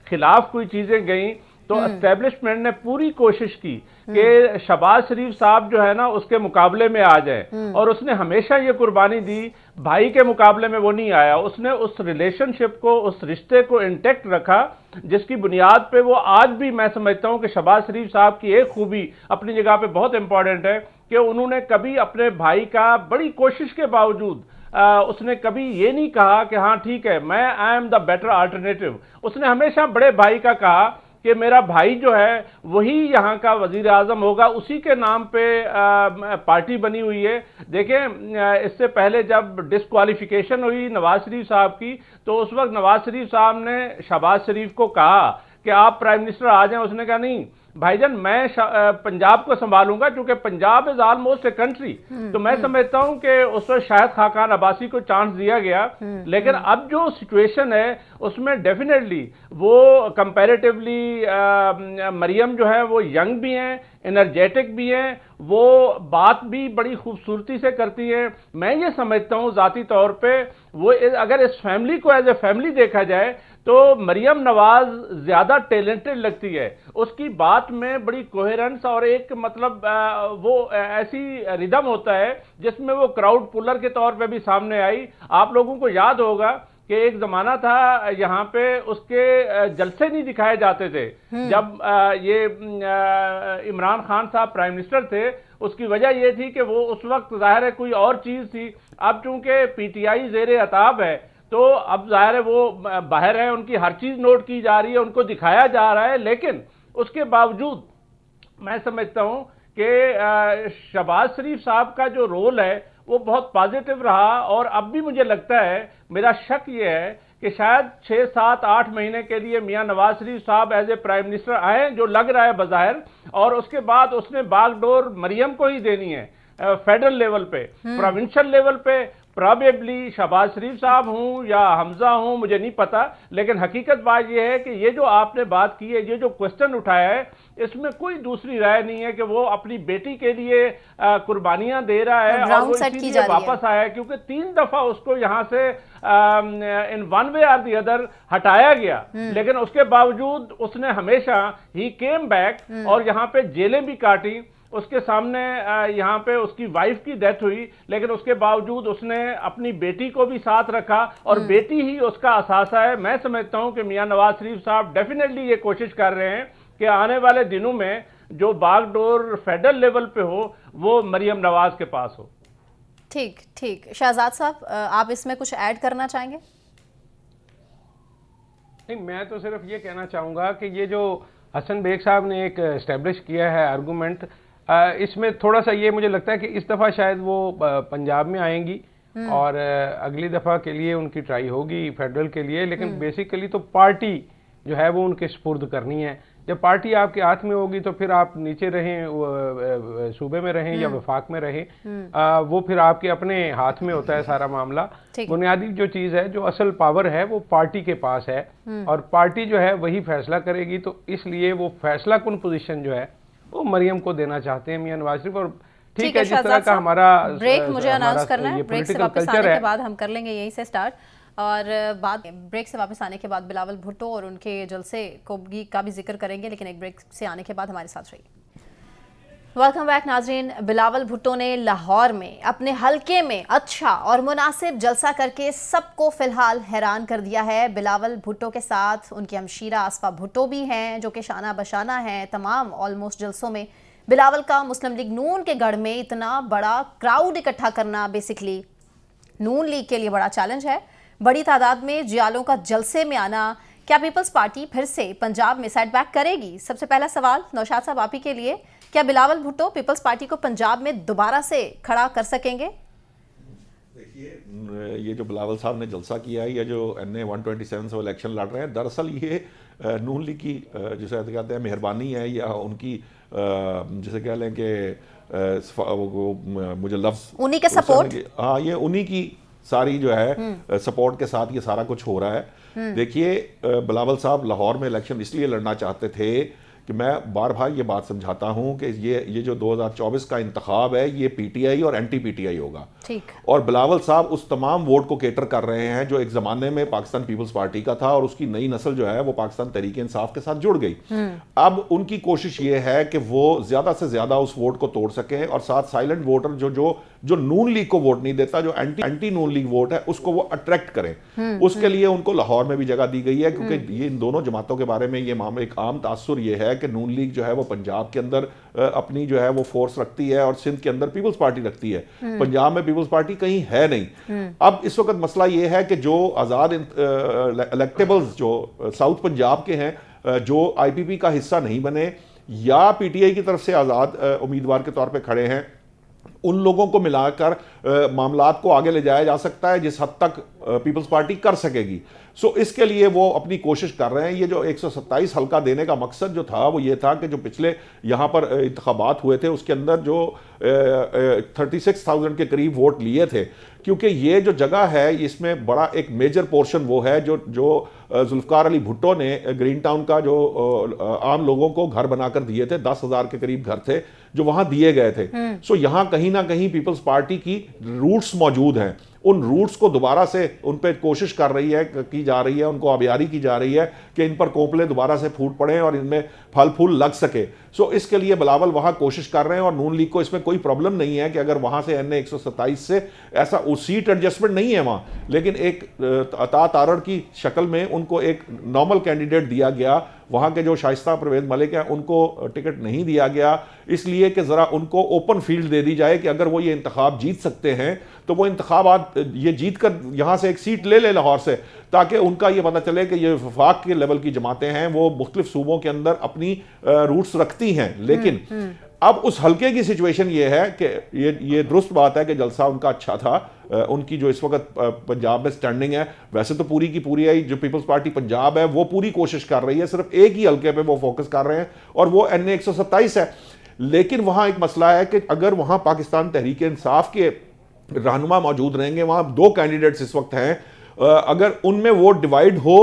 खिलाफ कोई चीज़ें गई तो एस्टेब्लिशमेंट ने पूरी कोशिश की कि शहबाज शरीफ साहब जो है ना उसके मुकाबले में आ जाए, और उसने हमेशा ये कुर्बानी दी, भाई के मुकाबले में वो नहीं आया। उसने उस रिलेशनशिप को, उस रिश्ते को इंटैक्ट रखा, जिसकी बुनियाद पे वो आज भी, मैं समझता हूँ कि शहबाज शरीफ साहब की एक खूबी अपनी जगह पे बहुत इंपॉर्टेंट है कि उन्होंने कभी अपने भाई का, बड़ी कोशिश के बावजूद उसने कभी ये नहीं कहा कि हाँ ठीक है मैं I am the better alternative. उसने हमेशा बड़े भाई का कहा कि मेरा भाई जो है वही यहाँ का वजीर आजम होगा, उसी के नाम पे पार्टी बनी हुई है। देखें, इससे पहले जब डिस्क्वालिफिकेशन हुई नवाज शरीफ साहब की, तो उस वक्त नवाज शरीफ साहब ने शहबाज शरीफ को कहा कि आप प्राइम मिनिस्टर आ जाएं। उसने कहा नहीं भाईजान, मैं पंजाब को संभालूंगा, क्योंकि Punjab is almost a country. तो मैं समझता हूं कि उस वक्त शायद खाकान अब्बासी को चांस दिया गया, लेकिन अब जो सिचुएशन है उसमें डेफिनेटली वो कंपैरेटिवली मरियम जो है वो यंग भी हैं, एनर्जेटिक भी हैं, वो बात भी बड़ी खूबसूरती से करती हैं। मैं ये समझता हूँ ज़ाती तौर पे वो, अगर इस फैमिली को एज ए फैमिली देखा जाए तो मरियम नवाज ज़्यादा टैलेंटेड लगती है। उसकी बात में बड़ी कोहेरेंस और एक मतलब वो ऐसी रिदम होता है जिसमें वो क्राउड पुलर के तौर पे भी सामने आई। आप लोगों को याद होगा कि एक ज़माना था यहाँ पे उसके जलसे नहीं दिखाए जाते थे जब ये इमरान खान साहब प्राइम मिनिस्टर थे। उसकी वजह ये थी कि वो उस वक्त ज़ाहिर है कोई और चीज़ थी। अब चूंकि पीटीआई ज़ेरे अताब है तो अब ज़ाहिर है वो बाहर है, उनकी हर चीज़ नोट की जा रही है, उनको दिखाया जा रहा है, लेकिन उसके बावजूद मैं समझता हूँ कि शहबाज शरीफ साहब का जो रोल है वो बहुत पॉजिटिव रहा। और अब भी मुझे लगता है, मेरा शक ये है कि शायद 6, 7, 8 महीने के लिए मियां नवाज शरीफ साहब एज ए प्राइम मिनिस्टर आए, जो लग रहा है बज़ाहिर, और उसके बाद उसने बागडोर मरियम को ही देनी है फेडरल लेवल पे, प्रोविंशियल लेवल पे, प्रॉबेबली शहबाज शरीफ साहब हूं या हमजा हूं, मुझे नहीं पता, लेकिन हकीकत बात यह है कि ये जो आपने बात की है, ये जो क्वेश्चन उठाया है, इसमें कोई दूसरी राय नहीं है कि वो अपनी बेटी के लिए कुर्बानियां दे रहा है और वो इसीलिए वापस आया है, क्योंकि 3 दफा उसको यहां से in one way or the other हटाया गया, लेकिन उसके बावजूद उसने हमेशा ही केम बैक और यहां पे जेलें भी काटी। उसके सामने यहाँ पे उसकी वाइफ की डेथ हुई, लेकिन उसके बावजूद उसने अपनी बेटी को भी साथ रखा और बेटी ही उसका असासा है। मैं समझता हूं कि मियां नवाज शरीफ साहब डेफिनेटली ये कोशिश कर रहे हैं कि आने वाले दिनों में जो बागडोर फेडरल लेवल पे हो वो मरियम नवाज के पास हो। ठीक ठीक, शहजाद साहब आप इसमें कुछ ऐड करना चाहेंगे? नहीं, मैं तो सिर्फ ये कहना चाहूंगा कि ये जो हसन बेग साहब ने एक एस्टेब्लिश किया है आर्गूमेंट, इसमें थोड़ा सा ये मुझे लगता है कि इस दफ़ा शायद वो पंजाब में आएंगी और अगली दफ़ा के लिए उनकी ट्राई होगी फेडरल के लिए, लेकिन बेसिकली तो पार्टी जो है वो उनके सुपुर्द करनी है। जब पार्टी आपके हाथ में होगी तो फिर आप नीचे रहें, सूबे में रहें या वफाक में रहें, वो फिर आपके अपने हाथ में होता है सारा मामला। बुनियादी जो चीज़ है, जो असल पावर है वो पार्टी के पास है और पार्टी जो है वही फैसला करेगी, तो इसलिए वो फैसला कुन पोजीशन जो है वो मरियम को देना चाहते हैं मियां नवाज शरीफ। और ठीक है, जिस तरह का हमारा ब्रेक मुझे अनाउंस करना है, ब्रेक से वापस आने के बाद हम कर लेंगे यहीं से स्टार्ट, और बाद ब्रेक से वापस आने के बाद बिलावल भुट्टो और उनके जलसे का भी जिक्र करेंगे, लेकिन एक ब्रेक से आने के बाद हमारे साथ रहिए। वेलकम बैक नाजरीन। बिलावल भुट्टो ने लाहौर में अपने हलके में अच्छा और मुनासिब जलसा करके सबको फिलहाल हैरान कर दिया है। बिलावल भुट्टो के साथ उनकी हमशीरा आसफा भुट्टो भी हैं, जो कि शाना बशाना हैं तमाम ऑलमोस्ट जलसों में। बिलावल का मुस्लिम लीग नून के गढ़ में इतना बड़ा क्राउड इकट्ठा करना बेसिकली नून लीग के लिए बड़ा चैलेंज है। बड़ी तादाद में जियालों का जलसे में आना, क्या पीपल्स पार्टी फिर से पंजाब में सेटबैक करेगी? सबसे पहला सवाल नौशाद साहब आप ही के लिए, क्या बिलावल भुट्टो पीपल्स पार्टी को पंजाब में दोबारा से खड़ा कर सकेंगे? देखिए, ये जो बिलावल साहब ने जलसा किया है या जो NA 127 से इलेक्शन लड़ रहे हैं, दरअसल ये नून लीग की जिसे कहते हैं मेहरबानी है या उनकी जिसे कह लें कि मुझे लफ्ज़ उन्हीं के सपोर्ट, हाँ, ये उन्हीं की सारी जो है सपोर्ट के साथ ये सारा कुछ हो रहा है। देखिए, बिलावल साहब लाहौर में इलेक्शन इसलिए लड़ना चाहते थे कि मैं बार बार ये बात समझाता हूं कि ये जो 2024 का इंतखाब है ये PTI और एंटी PTI होगा। ठीक। और बिलावल साहब उस तमाम वोट को केटर कर रहे हैं जो एक ज़माने में पाकिस्तान पीपल्स पार्टी का था और उसकी नई नस्ल जो है वो पाकिस्तान तहरीक इंसाफ के साथ जुड़ गई। अब उनकी कोशिश ये है कि वो ज़्यादा से ज़्यादा उस वोट को तोड़ सकें और साथ साइलेंट वोटर जो नून लीग को वोट नहीं देता, जो एंटी नून लीग वोट है, उसको वो अट्रैक्ट करें। उसके लिए उनको लाहौर में भी जगह दी गई है, क्योंकि ये इन दोनों जमातों के बारे में ये मामला एक आम तासुर ये है कि नून लीग जो है वो पंजाब के अंदर अपनी जो है वो फोर्स रखती है और सिंध के अंदर पीपल्स पार्टी रखती है। पंजाब में पीपल्स पार्टी कहीं है नहीं। अब इस वक्त मसला ये है कि जो आज़ाद इलेक्टेबल्स जो साउथ पंजाब के हैं, जो IPP का हिस्सा नहीं बने या PTI की तरफ से आज़ाद उम्मीदवार के तौर पर खड़े हैं, उन लोगों को मिलाकर मामलात को आगे ले जाया जा सकता है जिस हद तक पीपल्स पार्टी कर सकेगी। सो इसके लिए वो अपनी कोशिश कर रहे हैं। ये जो 127 हल्का देने का मकसद जो था वो ये था कि जो पिछले यहाँ पर इंतखाबात हुए थे उसके अंदर जो 36,000 के करीब वोट लिए थे, क्योंकि ये जो जगह है इसमें बड़ा एक मेजर पोर्शन वो है जो जुल्फकार अली भुट्टो ने ग्रीन टाउन का जो आम लोगों को घर बनाकर दिए थे, 10,000 के करीब घर थे जो वहां दिए गए थे। सो यहाँ कहीं ना कहीं पीपल्स पार्टी की रूट्स मौजूद हैं। उन रूट्स को दोबारा से उन पर कोशिश की जा रही है, उनको आबियारी की जा रही है कि इन पर कोपले दोबारा से फूट पड़े और इनमें फल फूल लग सके। सो इसके लिए बिलावल वहां कोशिश कर रहे हैं और नून लीग को इसमें कोई प्रॉब्लम नहीं है कि अगर वहां से NA 127 से ऐसा सीट एडजस्टमेंट नहीं है वहां, लेकिन एक तारड़ की शक्ल में उनको एक नॉर्मल कैंडिडेट दिया गया। वहां के जो शाइस्ता परवेज मलिक हैं उनको टिकट नहीं दिया गया, इसलिए कि ज़रा उनको ओपन फील्ड दे दी जाए कि अगर वो ये इंतखाब जीत सकते हैं तो वो इंतखाबात ये जीत कर यहाँ से एक सीट ले ले लाहौर से, ताकि उनका ये पता चले कि ये वफाक के लेवल की जमातें हैं वो मुख्तलिफ सूबों के अंदर अपनी रूट्स रखती हैं। लेकिन अब उस हल्के की सिचुएशन ये है कि ये दुरुस्त बात है कि जलसा उनका अच्छा था, उनकी जो इस वक्त पंजाब में स्टैंडिंग है, वैसे तो पूरी की पूरी है जो पीपल्स पार्टी पंजाब है वो पूरी कोशिश कर रही है, सिर्फ एक ही हल्के पे वो फोकस कर रहे हैं और वो NA 127 है। लेकिन वहां एक मसला है कि अगर वहां पाकिस्तान तहरीक इंसाफ के रहनुमा मौजूद रहेंगे। वहां 2 कैंडिडेट्स इस वक्त हैं, अगर उनमें वोट डिवाइड हो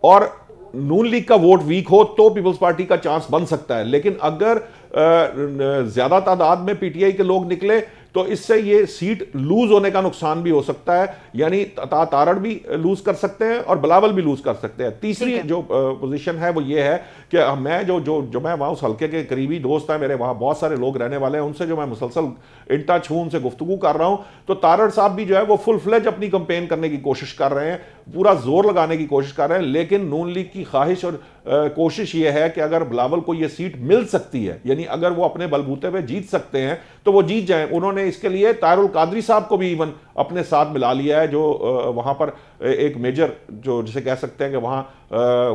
और नून लीग का वोट वीक हो तो पीपल्स पार्टी का चांस बन सकता है। लेकिन अगर ज्यादा तादाद में पीटीआई के लोग निकले तो इससे ये सीट लूज होने का नुकसान भी हो सकता है, यानी तारड़ भी लूज कर सकते हैं और बिलावल भी लूज कर सकते हैं। तीसरी जो पोजीशन है वो ये है कि मैं जो मैं वहां उस हल्के के करीबी दोस्त हैं मेरे, वहां बहुत सारे लोग रहने वाले हैं, उनसे जो मैं मुसलसल इन टच हूं, उनसे गुफ्तगू कर रहा हूं, तो तारड़ साहब भी जो है वो फुल फ्लेज अपनी कंपेन करने की कोशिश कर रहे हैं, पूरा जोर लगाने की कोशिश कर रहे हैं। लेकिन नून लीग की ख्वाहिश और कोशिश ये है कि अगर बिलावल को ये सीट मिल सकती है, यानी अगर वो अपने बलबूते पे जीत सकते हैं तो वो जीत जाएं। उन्होंने इसके लिए तारुल कादरी साहब को भी इवन अपने साथ मिला लिया है, जो वहां पर एक मेजर, जो जिसे कह सकते हैं कि वहां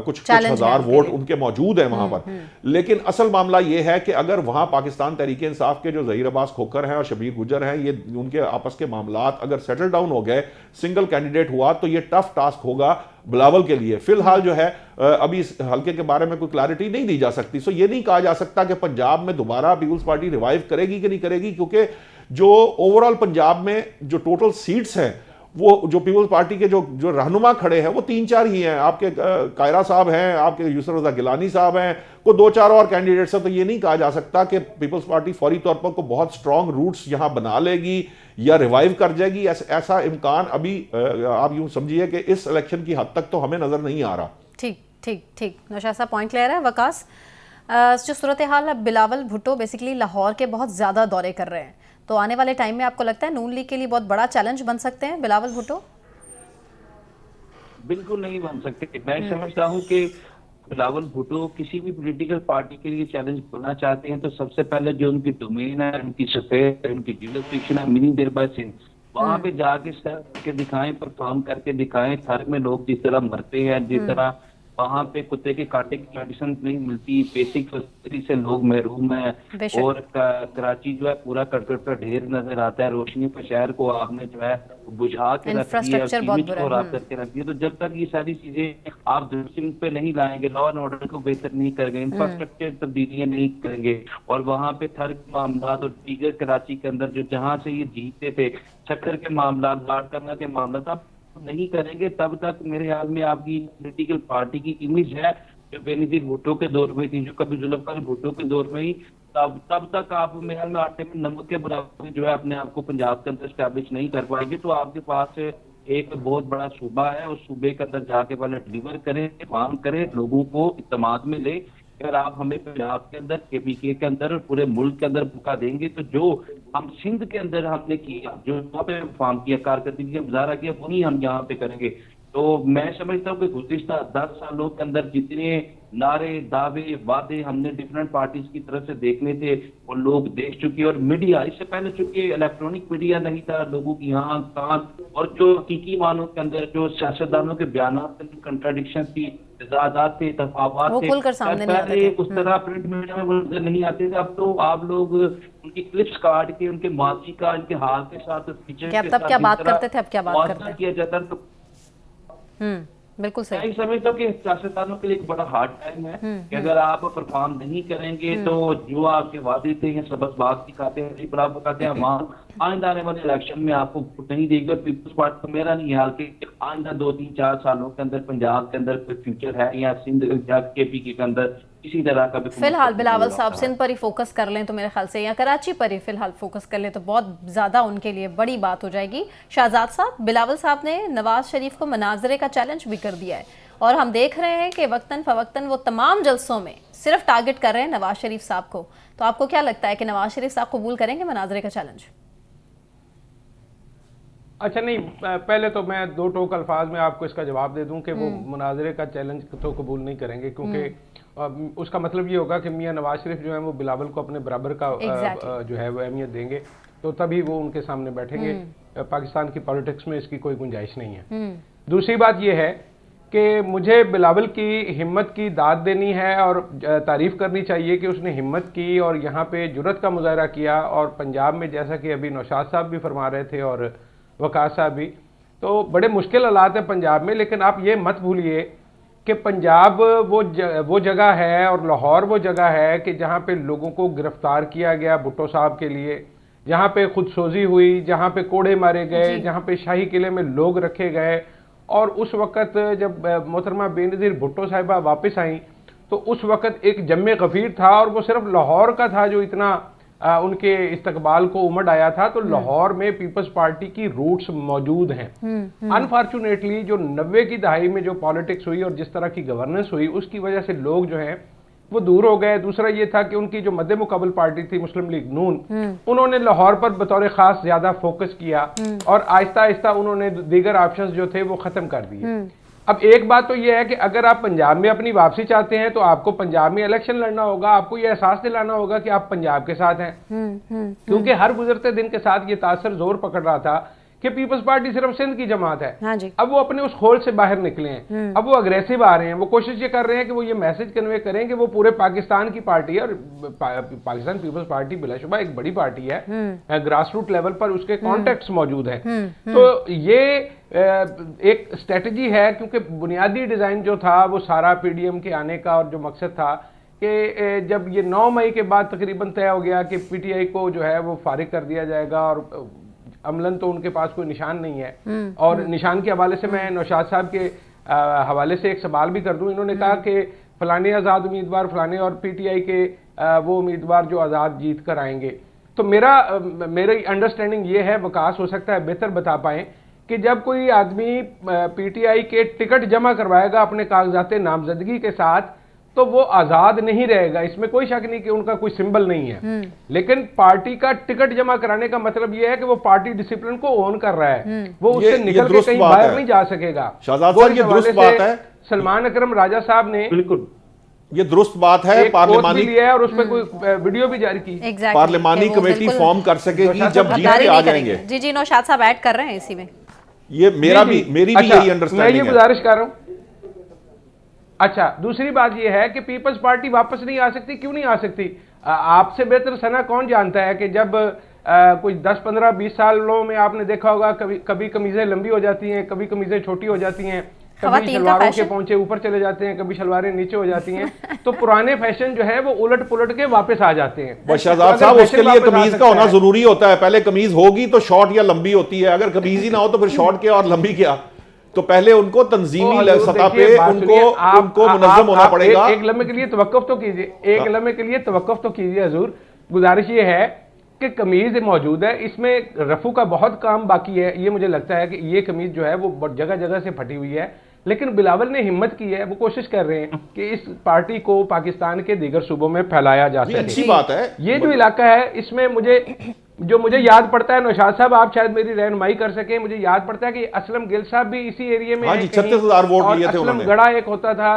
कुछ हजार वोट उनके मौजूद हैं वहां पर। लेकिन असल मामला यह है कि अगर वहां पाकिस्तान तहरीक इंसाफ के जो जहीर अब्बास खोखर हैं और शबीर गुजर हैं, ये उनके आपस के मामलात अगर सेटल डाउन हो गए, सिंगल कैंडिडेट हुआ, तो ये टफ टास्क होगा बिलावल के लिए। फिलहाल जो है अभी इस हल्के के बारे में कोई क्लैरिटी नहीं दी जा सकती। सो ये नहीं कहा जा सकता कि पंजाब में दोबारा पीपल्स पार्टी रिवाइव करेगी कि नहीं करेगी, क्योंकि जो ओवरऑल पंजाब में जो टोटल सीट्स हैं, वो जो पीपल्स पार्टी के जो रहनुमा खड़े हैं वो 3-4 ही हैं। आपके कायरा साहब हैं, आपके यूसुफ रज़ा गिलानी साहब हैं, को 2-4 और कैंडिडेट्स हैं। तो ये नहीं कहा जा सकता कि पीपल्स पार्टी फौरी तौर पर को बहुत स्ट्रॉन्ग रूट्स यहां बना लेगी या रिवाइव कर जाएगी। ऐसा इम्कान अभी आप यूं समझिए कि इस इलेक्शन की हद तक तो हमें नजर नहीं आ रहा। ठीक नौशाद साहब पॉइंट ले रहा है। वकास, जो सूरत हाल है, बिलावल भुट्टो बेसिकली लाहौर के बहुत ज़्यादा दौरे कर रहे हैं, तो आने वाले टाइम में आपको लगता है नून लीग के लिए बहुत बड़ा चैलेंज बन सकते हैं बिलावल भुट्टो? बिल्कुल नहीं बन सकते। मैं समझता हूँ कि बिलावल भुट्टो किसी भी पॉलिटिकल पार्टी के लिए चैलेंज बनना चाहते हैं तो सबसे पहले जो उनकी डोमेन है, उनकी सफेद, उनकी जुरिस्डिक्शन है, मिनी देरबा सिंध, वहां पे जाके सर करके दिखाएं, परफॉर्म करके दिखाएं। थर में लोग जिस तरह मरते हैं, जिस तरह वहां पे कुत्ते के कांटे की मेडिसिन नहीं मिलती, बेसिक फैसिलिटी से लोग महरूम है, और कराची जो है पूरा करकट का ढेर नजर आता है। रोशनी पर शहर को आपने जो है बुझा के रख दिया, खराब करके रख दिया। तो जब तक ये सारी चीजें आप दुरुस्ती पे नहीं लाएंगे, लॉ एंड ऑर्डर को बेहतर नहीं करेंगे, इंफ्रास्ट्रक्चर तब्दीलियां नहीं करेंगे, और वहाँ पे थर के मामला और दीगर कराची के अंदर जो जहाँ से ये जीतते थे, चक्कर के मामला, लाट करना के मामला, तब नहीं करेंगे, तब तक मेरे ख्याल में आपकी पॉलिटिकल पार्टी की इमेज है जो बेनजीर भुट्टो के दौर में थी, जो कभी जुल्फकार भुट्टो के दौर में ही, तब तक आप मेरे ख्याल में आटे में नमक के बराबर जो है अपने आप को पंजाब के अंदर स्टैब्लिश नहीं कर पाएंगे। तो आपके पास एक बहुत बड़ा सूबा है, उस सूबे के अंदर जाके पहले डिलीवर करें, काम करें, लोगों को इत्तेमाद में ले। अगर आप हमें पंजाब के अंदर, केपीके के अंदर और पूरे मुल्क के अंदर मौका देंगे तो जो हम सिंध के अंदर हमने किया, जो वहाँ पे फॉर्म किया, कारकर्दगी का मुजाहरा किया, वही हम यहाँ पे करेंगे। तो मैं समझता हूँ कि गुज़िश्ता 10 सालों के अंदर जितने नारे, दावे, वादे हमने डिफरेंट पार्टीज की तरफ से देखने थे वो लोग देख चुके। और मीडिया, इससे पहले चूंकि इलेक्ट्रॉनिक मीडिया नहीं था, लोगों की आंख कान और जो हकीकी मानों के अंदर जो सियासतदानों के बयान के अंदर कंट्राडिक्शन थी, तजादात थे, तफावत थे, पहले उस तरह प्रिंट मीडिया में वो नजर नहीं आते थे। अब तो आप लोग उनकी क्लिप्स काट के उनके माजी का, इनके हाल के साथ, क्या बात करते थे, अब क्या बात करते हैं किया जाता। तो बिल्कुल सही। मैं समझता हूँ कि सियासतदानों के लिए एक बड़ा हार्ड टाइम है कि अगर आप परफॉर्म नहीं करेंगे तो जो आपके वादे थे या सबक बात दिखाते हैं, बराबर बताते हैं, वहाँ आइंदा आने वाले इलेक्शन में आपको वोट नहीं देगा। पीपल्स पार्टी का मेरा नहीं हाल कि आइंदा 2-3-4 सालों के अंदर पंजाब के अंदर कोई फ्यूचर है या सिंध या केपीके के अंदर किसी तरह का भी। फिलहाल बिलावल साहब सिंध पर ही फोकस कर लें तो मेरे ख्याल से, या कराची पर ही फिलहाल फोकस कर लें तो बहुत ज़्यादा उनके लिए बड़ी बात हो जाएगी। शाहजाद साहब, बिलावल साहब ने नवाज शरीफ को मनाजरे का चैलेंज भी कर दिया है और हम देख रहे हैं कि वक्तन फवक्तन वो तमाम जलसों में सिर्फ टारगेट कर रहे हैं नवाज शरीफ साहब को। तो आपको क्या लगता है कि नवाज शरीफ साहब कबूल करेंगे मनाजरे का चैलेंज? अच्छा नहीं, पहले तो मैं 2 टोक अल्फाज में आपको इसका जवाब दे दूं कि वो मुनाजरे का चैलेंज तो कबूल नहीं करेंगे, क्योंकि उसका मतलब ये होगा कि मियां नवाज शरीफ जो है वो बिलावल को अपने बराबर का जो है वो अहमियत देंगे, तो तभी वो उनके सामने बैठेंगे। पाकिस्तान की पॉलिटिक्स में इसकी कोई गुंजाइश नहीं है। दूसरी बात यह है कि मुझे बिलावल की हिम्मत की दाद देनी है और तारीफ करनी चाहिए कि उसने हिम्मत की और यहाँ पे जुर्रत का मुजाहरा किया। और पंजाब में, जैसा कि अभी नौशाद साहब भी फरमा रहे थे और वकास साहब भी, तो बड़े मुश्किल हालात है पंजाब में। लेकिन आप ये मत भूलिए कि पंजाब वो जगह है और लाहौर वो जगह है कि जहाँ पे लोगों को गिरफ्तार किया गया भुट्टो साहब के लिए, जहाँ पे खुदसोजी हुई, जहाँ पे कोड़े मारे गए, जहाँ पे शाही किले में लोग रखे गए। और उस वक़्त जब मोहतरमा बेनज़ीर भुट्टो साहिबा वापस आई तो उस वक़्त एक जम्मे गफीर था और वो सिर्फ लाहौर का था जो इतना उनके इस्तकबाल को उमड़ आया था। तो लाहौर में पीपल्स पार्टी की रूट्स मौजूद हैं। अनफॉर्चुनेटली जो 90 की दहाई में जो पॉलिटिक्स हुई और जिस तरह की गवर्नेंस हुई उसकी वजह से लोग जो हैं वो दूर हो गए। दूसरा ये था कि उनकी जो मध्य मुकाबल पार्टी थी मुस्लिम लीग नून, उन्होंने लाहौर पर बतौर खास ज्यादा फोकस किया और आहिस्ता आहिस्ता उन्होंने दीगर ऑप्शंस जो थे वो खत्म कर दिए। अब एक बात तो यह है कि अगर आप पंजाब में अपनी वापसी चाहते हैं तो आपको पंजाब में इलेक्शन लड़ना होगा, आपको यह एहसास दिलाना होगा कि आप पंजाब के साथ हैं। क्योंकि हर गुजरते दिन के साथ ये तासर जोर पकड़ रहा था कि पीपल्स पार्टी सिर्फ सिंध की जमात है। हाँ जी। अब वो अपने उस खोल से बाहर निकले हैं, अब वो अग्रेसिव आ रहे हैं, वो कोशिश ये कर रहे हैं कि वो ये मैसेज कन्वे करें कि वो पूरे पाकिस्तान की पार्टी है। और पाकिस्तान पीपल्स पार्टी बिलाशुबा एक बड़ी पार्टी है, ग्रास रूट लेवल पर उसके कॉन्टेक्ट्स मौजूद हैं। तो ये एक स्ट्रेटजी है, क्योंकि बुनियादी डिजाइन जो था वो सारा पीडीएम के आने का और जो मकसद था कि जब ये 9 मई के बाद तकरीबन तय हो गया कि पीटीआई को जो है वो फारिग कर दिया जाएगा और अमलन तो उनके पास कोई निशान नहीं है। और निशान के हवाले से मैं नौशाद साहब के हवाले से एक सवाल भी कर दूं। इन्होंने कहा कि फलाने आज़ाद उम्मीदवार फलाने और पीटीआई के वो उम्मीदवार जो आज़ाद जीत कर आएंगे। तो मेरी अंडरस्टैंडिंग ये है, वकास हो सकता है बेहतर बता पाएं, कि जब कोई आदमी पीटीआई के टिकट जमा करवाएगा अपने कागजात नामजदगी के साथ तो वो आजाद नहीं रहेगा, इसमें कोई शक नहीं कि उनका कोई सिंबल नहीं है। लेकिन पार्टी का टिकट जमा कराने का मतलब यह है कि वो पार्टी डिसिप्लिन को ऑन कर रहा है, वो उससे निकल के कहीं बाहर नहीं जा सकेगा। शहजाद साहब ये दुरुस्त बात है। सलमान अकरम राजा साहब ने बिल्कुल ये दुरुस्त बात है, पार्लियामानी लिया है और उस पर कोई वीडियो भी जारी की। पार्लियामानी कमेटी फॉर्म कर सकेगी जब जीत के आ जाएंगे। जी जी, नौशाद साहब ऐड कर रहे हैं इसी में। ये मेरी भी यही अंडरस्टैंडिंग है। मैं ये गुजारिश कर रहा हूं। अच्छा, दूसरी बात यह है कि पीपल्स पार्टी वापस नहीं आ सकती। क्यों नहीं आ सकती? आपसे बेहतर सना कौन जानता है कि जब कुछ 10, 15, 20 सालों में आपने देखा होगा कभी कमीजें लंबी हो जाती हैं, कभी कमीजें छोटी हो जाती हैं, कभी शलवारों के पहुंचे ऊपर चले जाते हैं, कभी शलवारें नीचे हो जाती हैं। तो पुराने फैशन जो है वो उलट पुलट के वापस आ जाते हैं। शहजाद साहब, उसके लिए कमीज का होना जरूरी होता है। पहले कमीज होगी तो शॉर्ट या लंबी होती है, अगर कमीज ही ना हो तो फिर शॉर्ट क्या और लंबी क्या। तो पहले उनको तंजीमी सतह पे उनको मुनज़्ज़म होना पड़ेगा। एक लम्हे के लिए तवक्कुफ तो कीजिए, एक लम्हे के लिए तवक्कुफ तो कीजिए हजूर। गुजारिश ये है कि कमीज मौजूद है, इसमें रफू का बहुत काम बाकी है। ये मुझे लगता है कि ये कमीज जो है वो जगह जगह से फटी हुई है, लेकिन बिलावल ने हिम्मत की है, वो कोशिश कर रहे हैं कि इस पार्टी को पाकिस्तान के दीगर सूबों में फैलाया जा सके। अच्छी बात है। ये जो इलाका है इसमें मुझे याद पड़ता है, नौशाद साहब आप शायद मेरी रहनुमाई कर सके, मुझे याद पड़ता है कि असलम गिल साहब भी इसी एरिया में 36,000 वोट लिए थे उन्होंने। गड़ा एक होता था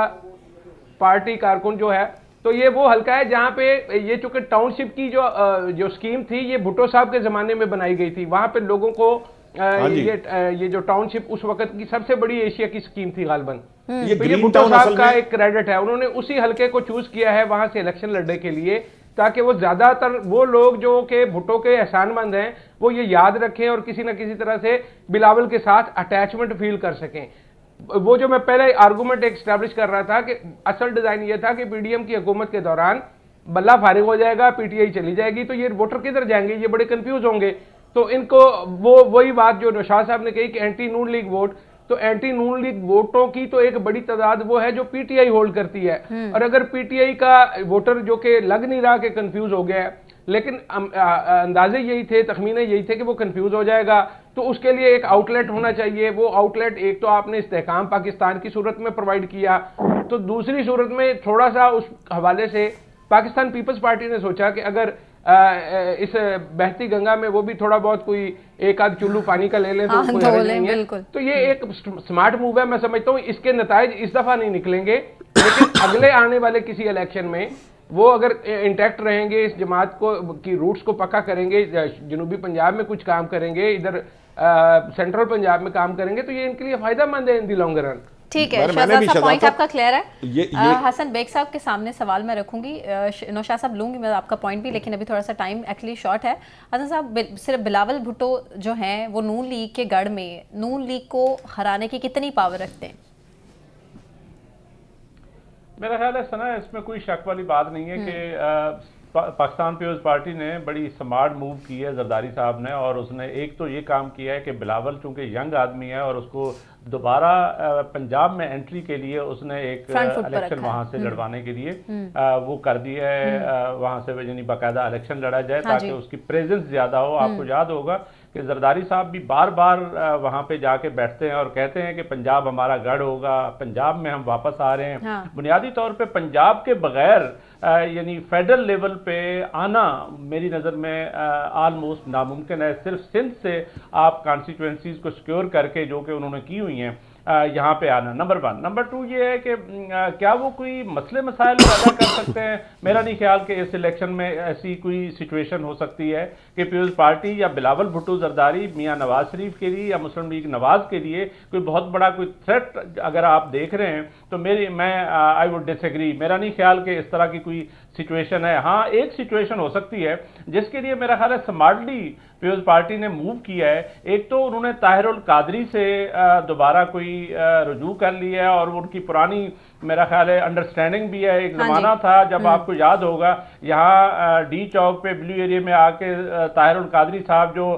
पार्टी कारकुन जो है। तो ये वो हल्का है जहां पे ये चूंकि टाउनशिप की जो स्कीम थी ये भुट्टो साहब के जमाने में बनाई गई थी। वहां पे लोगों को ये जो टाउनशिप उस वक्त की सबसे बड़ी एशिया की स्कीम थी गालबन। ये भुट्टो साहब का एक क्रेडिट है, उन्होंने उसी हल्के को चूज किया है वहां से इलेक्शन लड़ने के लिए, ताकि वो ज्यादातर वो लोग जो के भुट्टो के एहसानमंद हैं वो ये याद रखें और किसी न किसी तरह से बिलावल के साथ अटैचमेंट फील कर सकें। वो जो मैं पहले आर्गूमेंट एक स्टैब्लिश कर रहा था कि असल डिजाइन ये था कि पीडीएम की हुकूमत के दौरान बल्ला फारिग हो जाएगा, पीटीआई चली जाएगी, तो ये वोटर किधर जाएंगे, ये बड़े कंफ्यूज होंगे। तो इनको वही बात जो नौशाद साहब ने कही कि एंटी नून लीग वोट, तो एंटी नून लीग वोटों की तो एक बड़ी तादाद वो है जो पीटीआई होल्ड करती है। और अगर पीटीआई का वोटर जो कि लग नहीं रहा कि कंफ्यूज हो गया है, लेकिन अंदाजे यही थे, तखमीने यही थे कि वो कंफ्यूज हो जाएगा, तो उसके लिए एक आउटलेट होना चाहिए। वो आउटलेट एक तो आपने इस्तेहकाम पाकिस्तान की सूरत में प्रोवाइड किया, तो दूसरी सूरत में थोड़ा सा उस हवाले से पाकिस्तान पीपल्स पार्टी ने सोचा कि अगर इस बहती गंगा में वो भी थोड़ा बहुत कोई एक आध चुल्लू पानी का ले लें तो कोई हर्ज नहीं है। तो ये एक स्मार्ट मूव है। मैं समझता हूँ इसके नताइज इस दफा नहीं निकलेंगे, लेकिन अगले आने वाले किसी इलेक्शन में वो अगर इंटैक्ट रहेंगे, इस जमात को की रूट्स को पक्का करेंगे, जनूबी पंजाब में कुछ काम करेंगे, इधर सेंट्रल पंजाब में काम करेंगे, तो ये इनके लिए फायदा मंद है इन दी लॉन्ग रन। ठीक है, शहजाद साहब पॉइंट आपका क्लियर है। हसन बेग साहब के सामने सवाल मैं रखूंगी, नौशाद साहब लूंगी मैं आपका पॉइंट भी, लेकिन अभी थोड़ा सा टाइम एक्चुअली शॉर्ट है। हसन साहब, सिर्फ बिलावल भुट्टो जो हैं वो नून लीग के गढ़ में नून लीग को हराने की कितनी पावर रखते हैं? मेरा ख्याल है सना इसमें कोई शक वाली बात नहीं है कि पाकिस्तान पीपल्स पार्टी ने बड़ी स्मार्ट मूव की है जरदारी साहब ने, और उसने एक तो ये काम किया है कि बिलावल चूंकि यंग आदमी है और उसको दोबारा पंजाब में एंट्री के लिए उसने एक इलेक्शन वहां से लड़वाने के लिए वो कर दिया है, वहां से यानी बाकायदा इलेक्शन लड़ा जाए ताकि उसकी प्रेजेंस ज्यादा हो। आपको याद होगा कि जरदारी साहब भी बार बार वहां पे जाके बैठते हैं और कहते हैं कि पंजाब हमारा गढ़ होगा, पंजाब में हम वापस आ रहे हैं। बुनियादी तौर पे पंजाब के बगैर यानी फेडरल लेवल पे आना मेरी नज़र में ऑलमोस्ट नामुमकिन है। सिर्फ सिंध से आप कॉन्स्टिट्यूएंसीज को सिक्योर करके जो कि उन्होंने की हुई हैं यहाँ पे आना, नंबर 1। नंबर 2 ये है कि क्या वो कोई मसले मसाइल पैदा कर सकते हैं? मेरा नहीं ख्याल कि इस इलेक्शन में ऐसी कोई सिचुएशन हो सकती है कि पीपल्स पार्टी या बिलावल भुट्टो जरदारी मियाँ नवाज शरीफ के लिए या मुस्लिम लीग नवाज के लिए कोई बहुत बड़ा कोई थ्रेट अगर आप देख रहे हैं तो मैं आई वुड डिसएग्री। मेरा नहीं ख्याल कि इस तरह की कोई सिचुएशन है। हाँ, एक सिचुएशन हो सकती है जिसके लिए मेरा ख्याल है स्मार्टली पीपल्स पार्टी ने मूव किया है। एक तो उन्होंने ताहिरुल कादरी से दोबारा कोई रुजू कर लिया है और उनकी पुरानी मेरा ख्याल है अंडरस्टैंडिंग भी है। एक जमाना था जब आपको याद होगा यहाँ डी चौक पे ब्लू एरिया में आके ताहिरुल कादरी साहब जो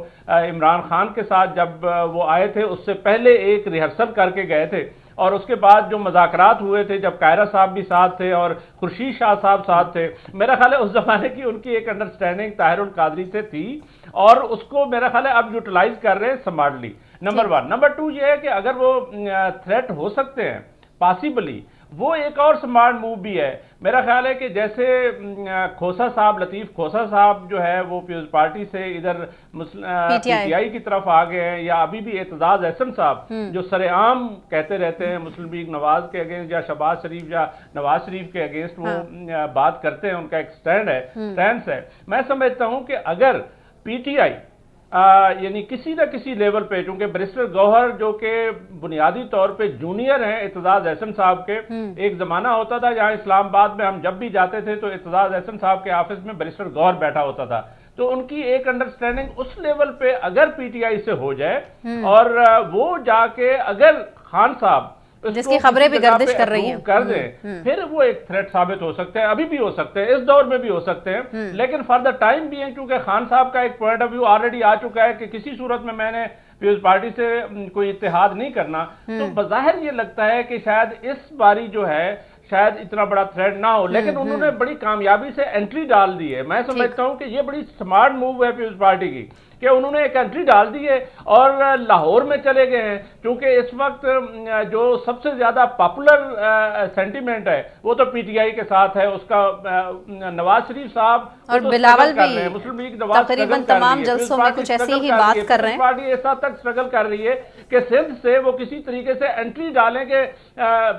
इमरान खान के साथ जब वो आए थे उससे पहले एक रिहर्सल करके गए थे, और उसके बाद जो मज़ाकरात हुए थे जब कायरा साहब भी साथ थे और खुर्शीद शाह साहब साथ थे, मेरा ख्याल है उस जमाने की उनकी एक अंडरस्टैंडिंग ताहिरुल कादरी से थी और उसको मेरा ख्याल है अब यूटिलाइज कर रहे हैं स्मार्टली, नंबर 1। नंबर 2 ये है कि अगर वो थ्रेट हो सकते हैं पॉसिबली, वो एक और स्मार्ट मूव भी है। मेरा ख्याल है कि जैसे खोसा साहब, लतीफ़ खोसा साहब जो है वो पीपल्स पार्टी से इधर पीटीआई की तरफ आ गए हैं, या अभी भी एतजाज एहसन साहब जो सरेआम कहते रहते हैं मुस्लिम लीग नवाज के अगेंस्ट या शहबाज शरीफ या नवाज शरीफ के अगेंस्ट वो बात करते हैं, उनका एक स्टैंड है। मैं समझता हूं कि अगर पीटीआई यानी किसी न किसी लेवल पे, चूंकि बैरिस्टर गौहर जो कि बुनियादी तौर पे जूनियर हैं एतजाज एहसन साहब के, एक जमाना होता था यहाँ इस्लामाबाद में हम जब भी जाते थे तो एतजाज एहसन साहब के ऑफिस में बैरिस्टर गौहर बैठा होता था, तो उनकी एक अंडरस्टैंडिंग उस लेवल पे अगर पीटीआई से हो जाए और वो जाके अगर खान साहब जिसकी खबरें भी गर्दिश कर रही हैं कर दें, फिर वो एक थ्रेट साबित हो सकते हैं। अभी भी हो सकते हैं, इस दौर में भी हो सकते हैं, लेकिन फॉर द टाइम भी क्योंकि खान साहब का एक पॉइंट ऑफ व्यू ऑलरेडी आ चुका है कि किसी सूरत में मैंने पीपल्स पार्टी से कोई इत्तेहाद नहीं करना, तो बज़ाहिर ये लगता है कि शायद इस बारी जो है शायद इतना बड़ा थ्रेट ना हो, लेकिन उन्होंने बड़ी कामयाबी से एंट्री डाल दी है। मैं समझता हूं कि ये बड़ी स्मार्ट मूव है पीपल्स पार्टी की कि उन्होंने एक एंट्री डाल दी है और लाहौर में चले गए हैं, क्योंकि इस वक्त जो सबसे ज्यादा पॉपुलर सेंटीमेंट है वो तो पीटीआई के साथ है, उसका नवाज शरीफ साहब और बिलावल भी मुस्लिम लीग नवाज तकरीबन तमाम जलसों में कुछ ऐसी ही बात कर रहे हैं। पार्टी ऐसा तक स्ट्रगल कर रही है कि सिंध से वो किसी तरीके से एंट्री डालें कि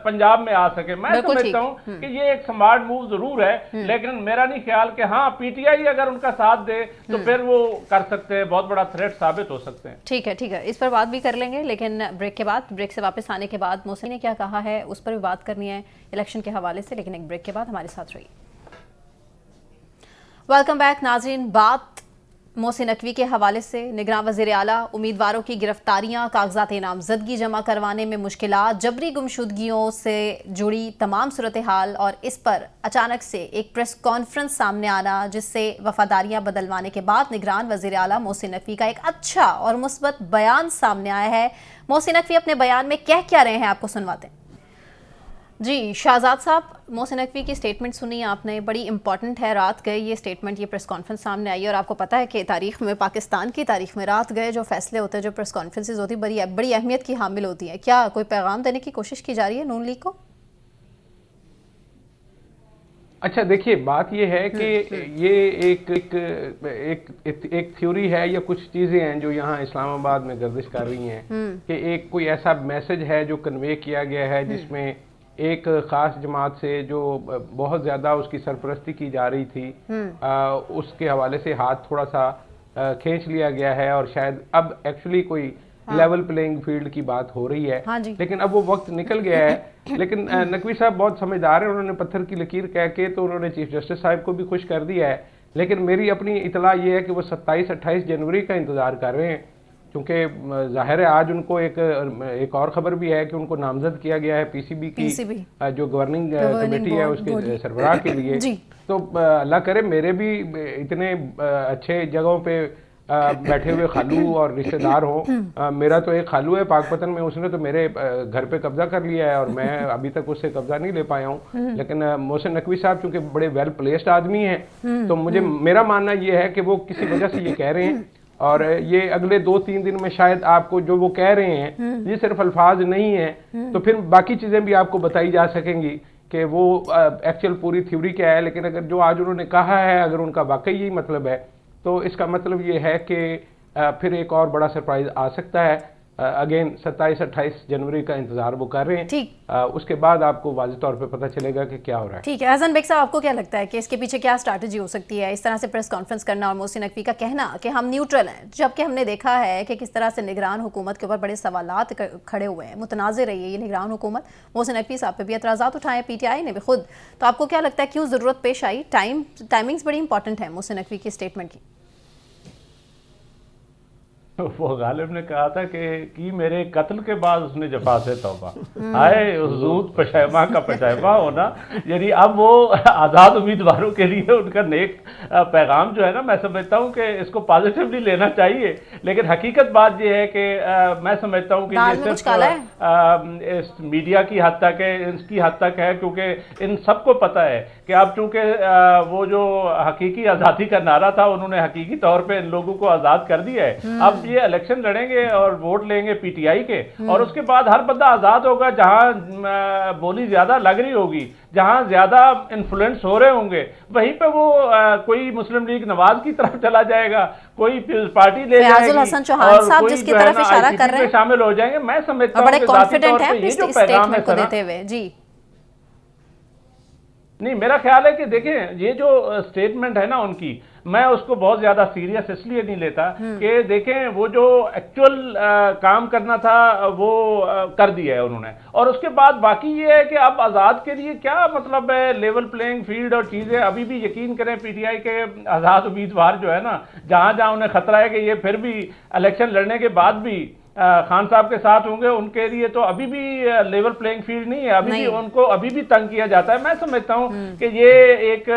पंजाब में आ सके। मैं समझता हूं कि ये एक स्मार्ट मूव जरूर है, लेकिन मेरा नहीं ख्याल कि हाँ पीटीआई अगर उनका साथ दे तो फिर वो कर सकते हैं, बहुत बड़ा थ्रेट साबित हो सकते हैं। ठीक है, इस पर बात भी कर लेंगे, लेकिन ब्रेक के बाद, ब्रेक से वापस आने के बाद मोहसिन ने क्या कहा है उस पर भी बात करनी है इलेक्शन के हवाले से, लेकिन एक ब्रेक के बाद हमारे साथ रहिए। वेलकम बैक नाज़रीन। बात मोहसिन नकवी के हवाले से, निगरान वज़ीर आला उम्मीदवारों की गिरफ्तारियां, कागजात नामजदगी जमा करवाने में मुश्किलात, जबरी गुमशुदगियों से जुड़ी तमाम सूरत हाल, और इस पर अचानक से एक प्रेस कॉन्फ्रेंस सामने आना जिससे वफादारियां बदलवाने के बाद निगरान वज़ीर आला मोहसिन नकवी का एक अच्छा और मुस्बत बयान सामने आया है। मोहसिन नकवी अपने बयान में कह क्या रहे हैं आपको सुनवाते हैं। जी शाहजाद साहब, मोहसिन नकवी की स्टेटमेंट सुनी आपने, बड़ी इंपॉर्टेंट है। रात गए ये स्टेटमेंट, ये प्रेस कॉन्फ्रेंस सामने आई, और आपको पता है कि तारीख में, पाकिस्तान की तारीख में रात गए जो फैसले होते हैं, जो प्रेस कॉन्फ्रेंसेज होती है, बड़ी अहमियत की हामिल होती है। क्या कोई पैगाम देने की कोशिश की जा रही है नून लीग को? अच्छा देखिए, बात ये है कि ये एक थ्योरी है या कुछ चीज़ें हैं जो यहाँ इस्लामाबाद में गर्दिश कर रही हैं कि एक कोई ऐसा मैसेज है जो कन्वे किया गया है जिसमें एक ख़ास जमात से जो बहुत ज़्यादा उसकी सरपरस्ती की जा रही थी उसके हवाले से हाथ थोड़ा सा खींच लिया गया है, और शायद अब एक्चुअली कोई लेवल प्लेइंग फील्ड की बात हो रही है। लेकिन अब वो वक्त निकल गया है। लेकिन नकवी साहब बहुत समझदार हैं, उन्होंने पत्थर की लकीर कह के तो उन्होंने चीफ जस्टिस साहब को भी खुश कर दिया है। लेकिन मेरी अपनी इतला ये है कि वो 27-28 जनवरी का इंतज़ार कर रहे हैं क्योंकि जाहिर है आज उनको एक और खबर भी है कि उनको नामजद किया गया है पीसीबी की जो गवर्निंग कमेटी है उसके सरबराह के लिए। तो अल्लाह करे मेरे भी इतने अच्छे जगहों पे बैठे हुए खालू और रिश्तेदार हो। मेरा तो एक खालू है पाकपतन में, उसने तो मेरे घर पे कब्जा कर लिया है और मैं अभी तक उससे कब्जा नहीं ले पाया हूँ। लेकिन मोहसिन नकवी साहब चूंकि बड़े वेल प्लेस्ड आदमी हैं, तो मेरा मानना ये है कि वो किसी वजह से ये कह रहे हैं और ये अगले 2-3 दिन में शायद आपको जो वो कह रहे हैं ये सिर्फ अल्फाज नहीं है, तो फिर बाकी चीजें भी आपको बताई जा सकेंगी कि वो एक्चुअल पूरी थ्योरी क्या है। लेकिन अगर जो आज उन्होंने कहा है अगर उनका वाकई यही मतलब है तो इसका मतलब ये है कि फिर एक और बड़ा सरप्राइज आ सकता है। अगेन 27-28 जनवरी का इंतजार वो कर रहे हैं। ठीक। उसके बाद आपको वाज़ेह तौर पे पता चलेगा कि क्या हो रहा है। ठीक है। हसन बेग साहब, आपको क्या लगता है कि इसके पीछे क्या स्ट्रैटेजी हो सकती है, इस तरह से प्रेस कॉन्फ्रेंस करना और मोहसिन नकवी का कहना कि हम न्यूट्रल हैं, जबकि हमने देखा है कि किस तरह से निगरान हुकूमत के ऊपर बड़े सवालात खड़े हुए हैं, मुतनाज़ रही है ये निगरान हुकूमत। मोहसिन नकवी साहब पे भी एतराज़ात उठाए PTI ने भी खुद। तो आपको क्या लगता है क्यों ज़रूरत पेश आई? टाइमिंग्स बड़ी इंपॉर्टेंट है मोहसिन नकवी की स्टेटमेंट की। वो गालिब ने कहा था कि मेरे कत्ल के बाद उसने जफा से तौबा आए हुजूर पशैमा का पशैमा होना, यानी अब वो आज़ाद उम्मीदवारों के लिए उनका नेक पैगाम जो है ना, मैं समझता हूँ कि इसको पॉजिटिवली लेना चाहिए। लेकिन हकीकत बात ये है कि मैं समझता हूँ कि ये सिर्फ इस मीडिया की हद तक है, इसकी हद तक है, क्योंकि इन सबको पता है कि अब चूंकि वो जो हकीकी आज़ादी का नारा था उन्होंने हकीकी तौर पर इन लोगों को आज़ाद कर दिया है। अब ये इलेक्शन लड़ेंगे और वोट लेंगे PTI के, और उसके बाद हर बंदा आजाद होगा, जहां बोली ज्यादा लग रही होगी, जहां ज्यादा इन्फ्लुएंस हो रहे होंगे, वहीं पे वो कोई मुस्लिम लीग नवाज की तरफ चला जाएगा, कोई पार्टी ले जाएगी हसन चौहान साहब जिसकी तरफ इशारा कर रहे हैं शामिल हो जाएंगे। मैं समझता हूं बड़े कॉन्फिडेंट है ये जो पैगाम है देते हुए। जी नहीं, मेरा ख्याल है कि देखें ये जो स्टेटमेंट है ना उनकी, मैं उसको बहुत ज्यादा सीरियस इसलिए नहीं लेता कि देखें वो जो एक्चुअल काम करना था वो कर दिया है उन्होंने, और उसके बाद बाकी ये है कि अब आज़ाद के लिए क्या मतलब है, लेवल प्लेइंग फील्ड और चीज़ें। अभी भी यकीन करें PTI के आज़ाद उम्मीदवार जो है ना, जहां जहां उन्हें खतरा है कि ये फिर भी इलेक्शन लड़ने के बाद भी खान साहब के साथ होंगे, उनके लिए तो अभी भी लेवल प्लेइंग फील्ड नहीं है, अभी भी उनको अभी भी तंग किया जाता है। मैं समझता हूं कि ये एक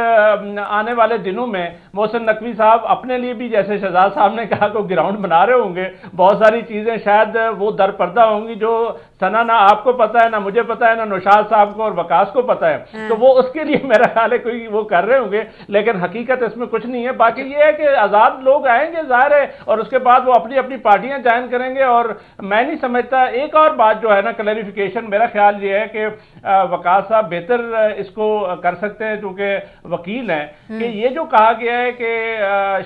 आने वाले दिनों में मोहसिन नकवी साहब अपने लिए भी, जैसे शहजाद साहब ने कहा, को ग्राउंड बना रहे होंगे। बहुत सारी चीजें शायद वो दरपर्दा होंगी जो सना ना आपको पता है, ना मुझे पता है, ना नौशाद साहब को और वकास को पता है, तो वो उसके लिए मेरा ख्याल है कोई वो कर रहे होंगे, लेकिन हकीकत इसमें कुछ नहीं है। बाकी ये है कि आजाद लोग आएंगे जाहिर है, और उसके बाद वो अपनी अपनी पार्टियां ज्वाइन करेंगे। और मैं नहीं समझता, एक और बात जो है ना, क्लैरिफिकेशन, मेरा ख्याल ये है कि वकास साहब बेहतर इसको कर सकते हैं क्योंकि वकील हैं, कि ये जो कहा गया है कि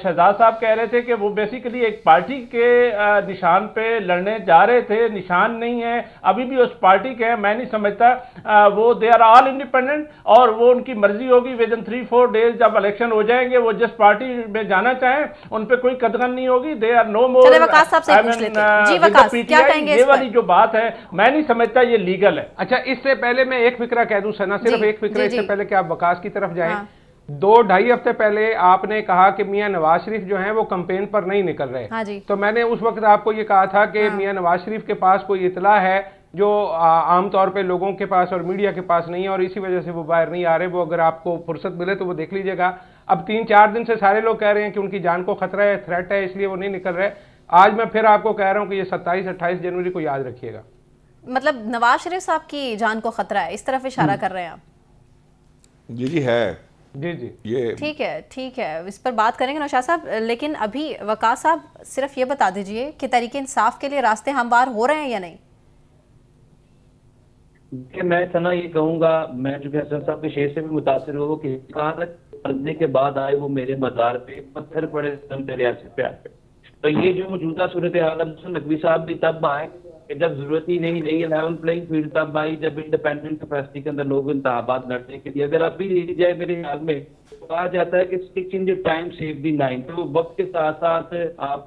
शहजाद साहब कह रहे थे कि वो बेसिकली एक पार्टी के निशान पे लड़ने जा रहे थे, निशान नहीं है, अभी भी उस पार्टी के हैं। मैं नहीं समझता, वो दे आर ऑल इंडिपेंडेंट, और वो उनकी मर्जी होगी। विद इन 3-4 डेज जब इलेक्शन हो जाएंगे, वो जिस पार्टी में जाना चाहें उन पे कोई कदगन नहीं होगी। दे आर नो मोर। ये वाली जो बात है, मैं नहीं समझता ये लीगल है। अच्छा, इससे पहले मैं एक फिक्रा कह दूं सना, सिर्फ एक फिक्रा, इससे पहले कि आप वकास की तरफ जाएं। 2-2.5 हफ्ते पहले आपने कहा कि मियां नवाज शरीफ जो हैं वो कैंपेन पर नहीं निकल रहे। हाँ जी। तो मैंने उस वक्त आपको ये कहा था कि मियां नवाज शरीफ के पास कोई इतला है जो आमतौर पे लोगों के पास और मीडिया के पास नहीं है, और इसी वजह से वो बाहर नहीं आ रहे। वो अगर आपको फुर्सत मिले तो वो देख लीजिएगा। अब 3-4 दिन से सारे लोग कह रहे हैं कि उनकी जान को खतरा है, थ्रेट है, इसलिए वो नहीं निकल रहे। आज मैं फिर आपको कह रहा हूं कि ये 27-28 जनवरी को याद रखिएगा। मतलब नवाज शरीफ साहब की जान को खतरा है, इस तरफ इशारा कर रहे हैं आप? जी है। जी ये ठीक है, इस पर बात करेंगे नौशाद साहब। लेकिन अभी वकास साहब सिर्फ ये बता दीजिए कि तरीके इंसाफ के लिए रास्ते हमवार हो रहे हैं या नहीं? मैं सना ये कहूंगा, मैं जो हसन साहब के शेर से भी मुतासिर हुआ कि कहा तक मरने के बाद आए वो मेरे मजार पे, पत्थर पड़े दरिया से प्यार पे। तो ये जो मौजूदा सूरत हाल है, नकवी साहब भी तब आए कि जब जरूरत ही नहीं रही, लेवल प्लेइंग फील्ड तब आई जब इंडिपेंडेंट कैपेसिटी के अंदर लोग इंतखाबात लड़ने के लिए, अगर अभी ली जाए मेरे ख्याल में, तो कहा जाता है कि stick in the time save the nine. तो वक्त के साथ साथ आप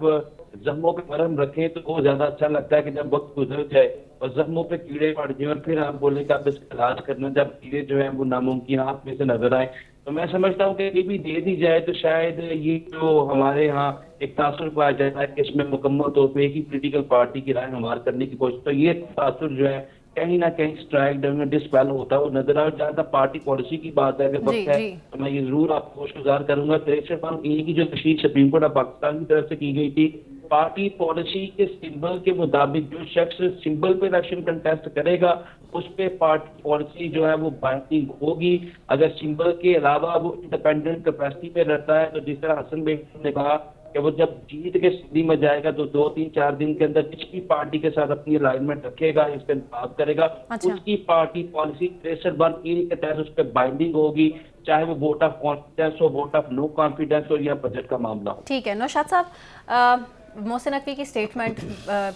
जख्मों पे मरहम रखें तो वो ज्यादा अच्छा लगता है कि जब वक्त गुजर जाए और जख्मों पे कीड़े पड़ जाए और फिर आप बोले कि आप इसका इलाज करना, जब कीड़े जो है वो नामुमकिन हाथ में से नजर आए, तो मैं समझता हूँ कि ये भी दे दी जाए तो शायद ये जो हमारे यहाँ एक तासुर पाया जाता है कि इसमें मुकम्मल तौर पर एक ही पोलिटिकल पार्टी की राय हमार करने की कोशिश, तो ये तासुर जो है कहीं ना कहीं स्ट्राइक डाउन डिस्पेल होता है वो नजर आ जाता। पार्टी पॉलिसी की बात है कि वक्त है तो मैं ये जरूर आपको खुशगुजार करूंगा। की जो तशरीह सुप्रीम कोर्ट ऑफ पाकिस्तान की तरफ से की गई थी, पार्टी पॉलिसी के सिंबल के मुताबिक जो शख्स सिंबल पे इलेक्शन कंटेस्ट करेगा उस पे पार्टी पॉलिसी जो है वो बाइंडिंग होगी। अगर सिंबल के अलावा वो इंडिपेंडेंट कैपेसिटी पे रहता है तो जिस तरह हसन बेग ने कहा कि वो जब जीत के स्थिति में जाएगा तो 2-3-4 दिन के अंदर किसी पार्टी के साथ अपनी अलाइनमेंट रखेगा, इस पर बात करेगा, उसकी पार्टी पॉलिसी 63(a) के तहत उस पर बाइंडिंग होगी, चाहे वो वोट ऑफ कॉन्फिडेंस हो, वोट ऑफ नो कॉन्फिडेंस हो या बजट का मामला हो। ठीक है नौशाद साहब, मोहसिन नकवी की स्टेटमेंट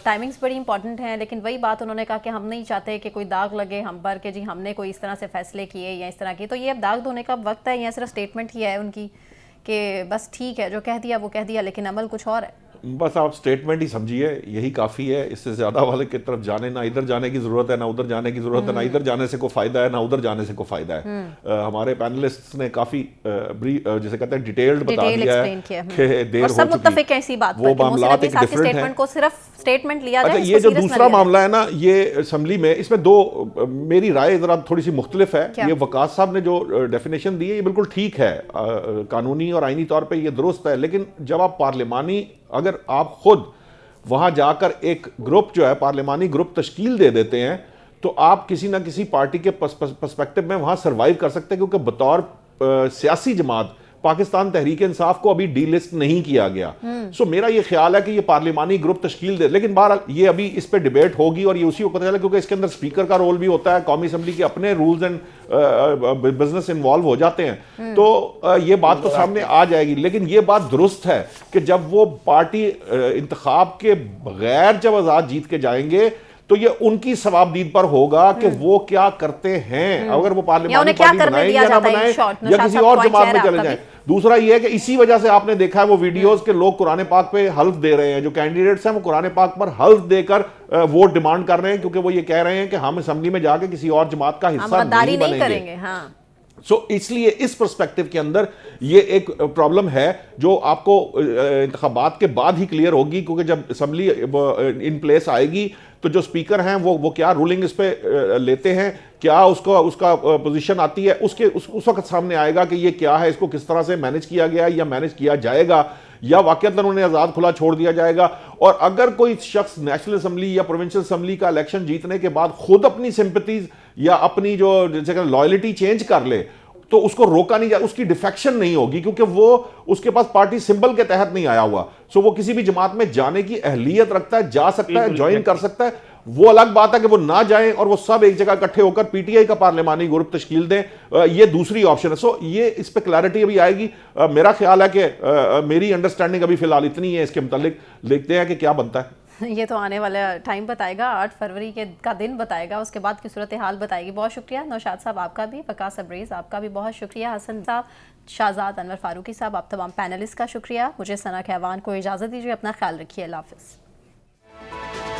टाइमिंग्स बड़ी इंपॉर्टेंट हैं, लेकिन वही बात उन्होंने कहा कि हम नहीं चाहते कि कोई दाग लगे हम पर कि जी हमने कोई इस तरह से फैसले किए या इस तरह की, तो ये अब दाग धोने का वक्त है या सिर्फ स्टेटमेंट ही है उनकी कि बस ठीक है जो कह दिया वो कह दिया लेकिन अमल कुछ और है? बस आप स्टेटमेंट ही समझिए, यही काफ़ी है। इससे ज़्यादा वाले की तरफ जाने, ना इधर जाने की ज़रूरत है ना उधर जाने की ज़रूरत है, ना इधर जाने से कोई फ़ायदा है ना उधर जाने से कोई फ़ायदा है। हमारे पैनलिस्ट्स ने काफ़ी जिसे कहते हैं डिटेल्ड बता दिया है कि देर हो चुकी है, वो मामलात एक डिफरेंट है। को सिर्फ स्टेटमेंट लिया अच्छा, ये जो दूसरा मामला है ना, ये असम्बली में, इसमें दो मेरी राय ज़रा थोड़ी सी मुख्तलिफ है। ये वकास साहब ने जो डेफिनेशन दी है ये बिल्कुल ठीक है, कानूनी और आईनी तौर पर ये दुरुस्त है, लेकिन जब आप पार्लिमानी, अगर आप खुद वहां जाकर एक ग्रुप जो है पार्लिमानी ग्रुप तश्कील दे देते हैं तो आप किसी ना किसी पार्टी के पर्सपेक्टिव में वहां सरवाइव कर सकते हैं, क्योंकि बतौर सियासी जमात पाकिस्तान तहरीक इंसाफ को अभी डीलिस्ट नहीं किया गया। सो मेरा ये ख्याल है कि ये पार्लिमानी ग्रुप तश्कील दे, लेकिन बहरहाल ये अभी इस पे डिबेट होगी और ये उसी वक्त चला, क्योंकि इसके अंदर स्पीकर का रोल भी होता है, कौमी असम्बली के अपने रूल्स एंड बिजनेस इन्वॉल्व हो जाते हैं, तो ये बात तो सामने आ जाएगी। लेकिन ये बात दुरुस्त है कि जब वो पार्टी इंतखाब के बगैर जब आजाद जीत के जाएंगे तो ये उनकी सवाबदीद पर होगा कि वो क्या करते हैं, अगर वो पार्लियामेंट पार्टी बनाए या ना बनाए या किसी और जमात में चले जाएं। दूसरा ये है कि इसी वजह से आपने देखा है वो वीडियोस के लोग कुरान पाक पे हल्फ दे रहे हैं, जो कैंडिडेट्स हैं वो कुरान पाक पर हल्फ देकर वोट डिमांड कर रहे हैं, क्योंकि वो ये कह रहे हैं कि हम असेंबली में जाके किसी और जमात का हिस्सा नहीं बनेंगे। सो इसलिए इस पर्सपेक्टिव के अंदर ये एक प्रॉब्लम है जो आपको इंतखाबात के बाद ही क्लियर होगी, क्योंकि जब असेंबली इन प्लेस आएगी तो जो स्पीकर हैं वो क्या रूलिंग इस पे लेते हैं, क्या उसका पोजीशन आती है, उस वक्त सामने आएगा कि ये क्या है, इसको किस तरह से मैनेज किया गया है या मैनेज किया जाएगा, या वाकईतन उन्हें आज़ाद खुला छोड़ दिया जाएगा। और अगर कोई शख्स नेशनल असेंबली या प्रोविंशियल असेंबली का इलेक्शन जीतने के बाद खुद अपनी सिंपैथीज या अपनी जो जैसे लॉयल्टी चेंज कर ले तो उसको रोका नहीं जाए, उसकी डिफेक्शन नहीं होगी, क्योंकि वो उसके पास पार्टी सिंबल के तहत नहीं आया हुआ। सो वो किसी भी जमात में जाने की अहलियत रखता है, जा सकता है, ज्वाइन कर सकता है। वो अलग बात है कि वो ना जाएं और वो सब एक जगह इकट्ठे होकर पीटीआई का पार्लिमानी ग्रुप तश्कील दें, ये दूसरी ऑप्शन है। सो ये इस पे क्लैरिटी अभी आएगी। मेरा ख्याल है कि मेरी अंडरस्टैंडिंग अभी फिलहाल इतनी है, इसके मुतालिक देखते हैं कि क्या बनता है। ये तो आने वाला टाइम बताएगा, 8 फरवरी का दिन बताएगा, उसके बाद की सूरत हाल बताएगी। बहुत शुक्रिया नौशाद साहब आपका भी, वकास अब्रेज़ आपका भी बहुत शुक्रिया, हसन साहब, शाहजाद अनवर फारूकी साहब, आप तमाम पैनलिस्ट का शुक्रिया। मुझे सना कहवान को इजाज़त दीजिए, अपना ख्याल रखिए, अल्लाह हाफ़िज़।